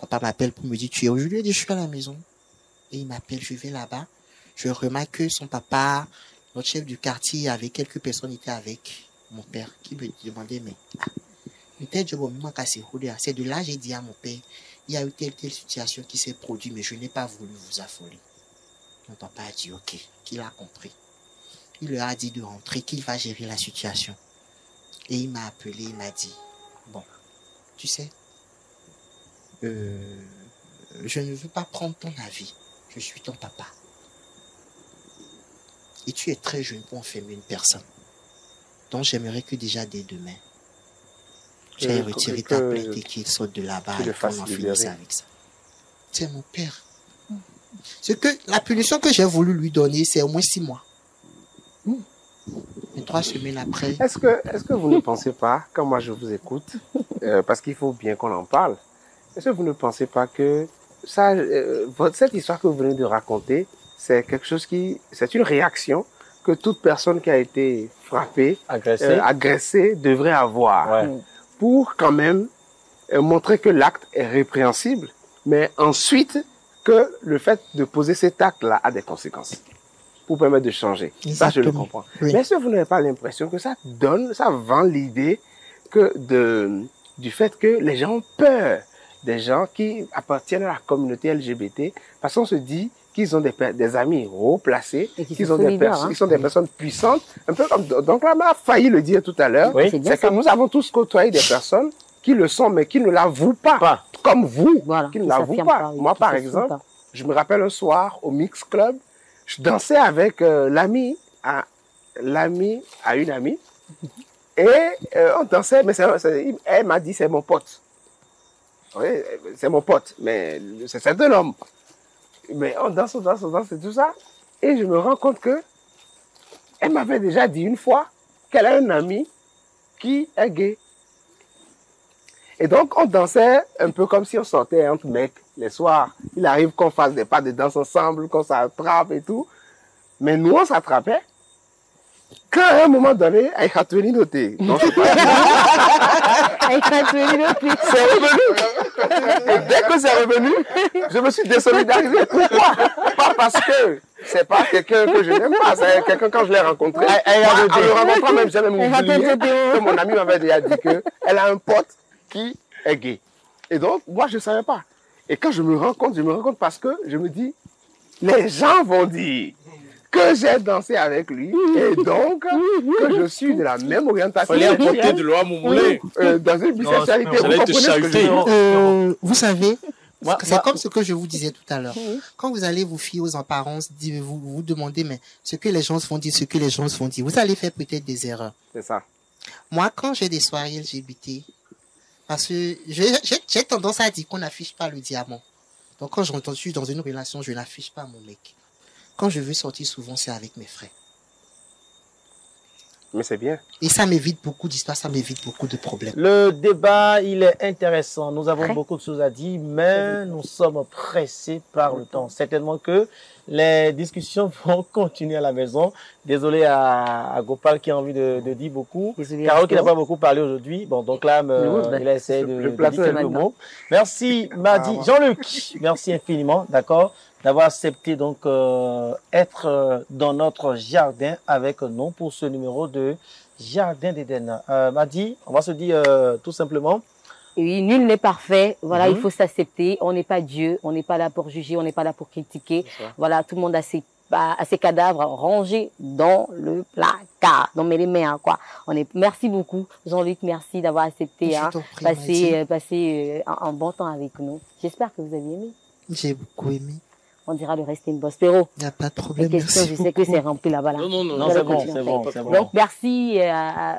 Papa m'appelle pour me dire, tu es où? Je lui ai dit, je suis à la maison. Et il m'appelle, je vais là-bas. Je remarque que son papa, notre chef du quartier, avec quelques personnes, étaient avec mon père, qui me demandait, mais, c'est de là, j'ai dit à mon père, il y a eu telle situation qui s'est produite, mais je n'ai pas voulu vous affoler. Mon papa a dit ok, qu'il a compris. Il leur a dit de rentrer, qu'il va gérer la situation. Et il m'a appelé, il m'a dit, bon, tu sais, je ne veux pas prendre ton avis. Je suis ton papa. Et tu es très jeune pour enfermer une personne. Donc j'aimerais que déjà dès demain, tu aies retiré ta plainte et qu'il saute de là-bas et qu'on en finisse avec ça. C'est mon père. C'est que la punition que j'ai voulu lui donner, c'est au moins 6 mois. Et 3 semaines après. Est-ce que vous ne pensez pas, quand moi je vous écoute, parce qu'il faut bien qu'on en parle, est-ce que vous ne pensez pas que ça, cette histoire que vous venez de raconter, c'est quelque chose c'est une réaction que toute personne qui a été frappée, agressée devrait avoir, pour quand même montrer que l'acte est répréhensible, mais ensuite que le fait de poser cet acte-là a des conséquences pour permettre de changer. Exactement. Ça, je le comprends. Oui. Mais est-ce que vous n'avez pas l'impression que ça vend l'idée du fait que les gens ont peur des gens qui appartiennent à la communauté LGBT parce qu'on se dit qu'ils ont des amis haut placés, qu'ils sont des personnes puissantes, un peu comme, donc là, on a failli le dire tout à l'heure, c'est que nous avons tous côtoyé des personnes qui le sont, mais qui ne l'avouent pas. Comme vous, qui ne l'avouent pas. Moi, par exemple, je me rappelle un soir au Mix Club, je dansais avec l'ami à une amie, et on dansait, mais elle m'a dit c'est mon pote. Oui, c'est mon pote, mais c'est un homme. Mais on danse et tout ça, et je me rends compte que elle m'avait déjà dit une fois qu'elle a un ami qui est gay. Et donc, on dansait un peu comme si on sortait entre mecs les soirs. Il arrive qu'on fasse des pas de danse ensemble, qu'on s'attrape et tout. Mais nous, on s'attrapait. Quand à un moment donné, elle a tenu noté. C'est revenu. Et dès que c'est revenu, je me suis désolidarisé. Pourquoi? Pas parce que c'est pas quelqu'un que je n'aime pas. C'est quelqu'un quand je l'ai rencontré. En le rencontrant même, j'ai même oublié que mon ami m'avait déjà dit qu'elle a un pote qui est gay. Et donc, moi, je ne savais pas. Et quand je me rends compte parce que je me dis, les gens vont dire que j'ai dansé avec lui et donc que je suis de la même orientation. Fallait apporter de l'eau à moumoulé. Dans une bisexualité. Vous savez, c'est comme ce que je vous disais tout à l'heure. Quand vous allez vous fier aux apparences, vous vous demandez, mais ce que les gens se font dire, vous allez faire peut-être des erreurs. C'est ça. Moi, quand j'ai des soirées LGBT, parce que j'ai tendance à dire qu'on n'affiche pas le diamant. Donc quand je suis dans une relation, je n'affiche pas mon mec. Quand je veux sortir souvent, c'est avec mes frères. Mais c'est bien. Et ça m'évite beaucoup d'histoires, ça m'évite beaucoup de problèmes. Le débat, il est intéressant. Nous avons beaucoup de choses à dire, mais nous sommes pressés par le temps. Certainement que les discussions vont continuer à la maison. Désolé à Gopal qui a envie de dire beaucoup. Caro qui n'a pas beaucoup parlé aujourd'hui. Bon, donc là, il a essayé de dire quelques mots. Merci, Madi. Jean-Luc, merci infiniment, d'accord, d'avoir accepté donc être dans notre jardin avec nous pour ce numéro de Jardin d'Éden. Madi, on va se dire tout simplement. Oui, nul n'est parfait. Voilà, il faut s'accepter. On n'est pas Dieu. On n'est pas là pour juger. On n'est pas là pour critiquer. Voilà, tout le monde a ses cadavres rangés dans le placard. Non, mais les mains, quoi. Merci beaucoup, Jean-Luc. Merci d'avoir accepté, passer un bon temps avec nous. J'espère que vous avez aimé. J'ai beaucoup aimé. On dira le reste une bosse. Pero, il n'y a pas de problème. Les questions, je sais que c'est rempli là-bas. Non, c'est bon. Donc, merci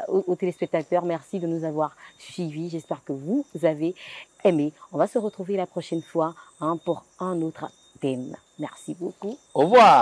aux téléspectateurs. Merci de nous avoir suivis. J'espère que vous avez aimé. On va se retrouver la prochaine fois pour un autre thème. Merci beaucoup. Au revoir.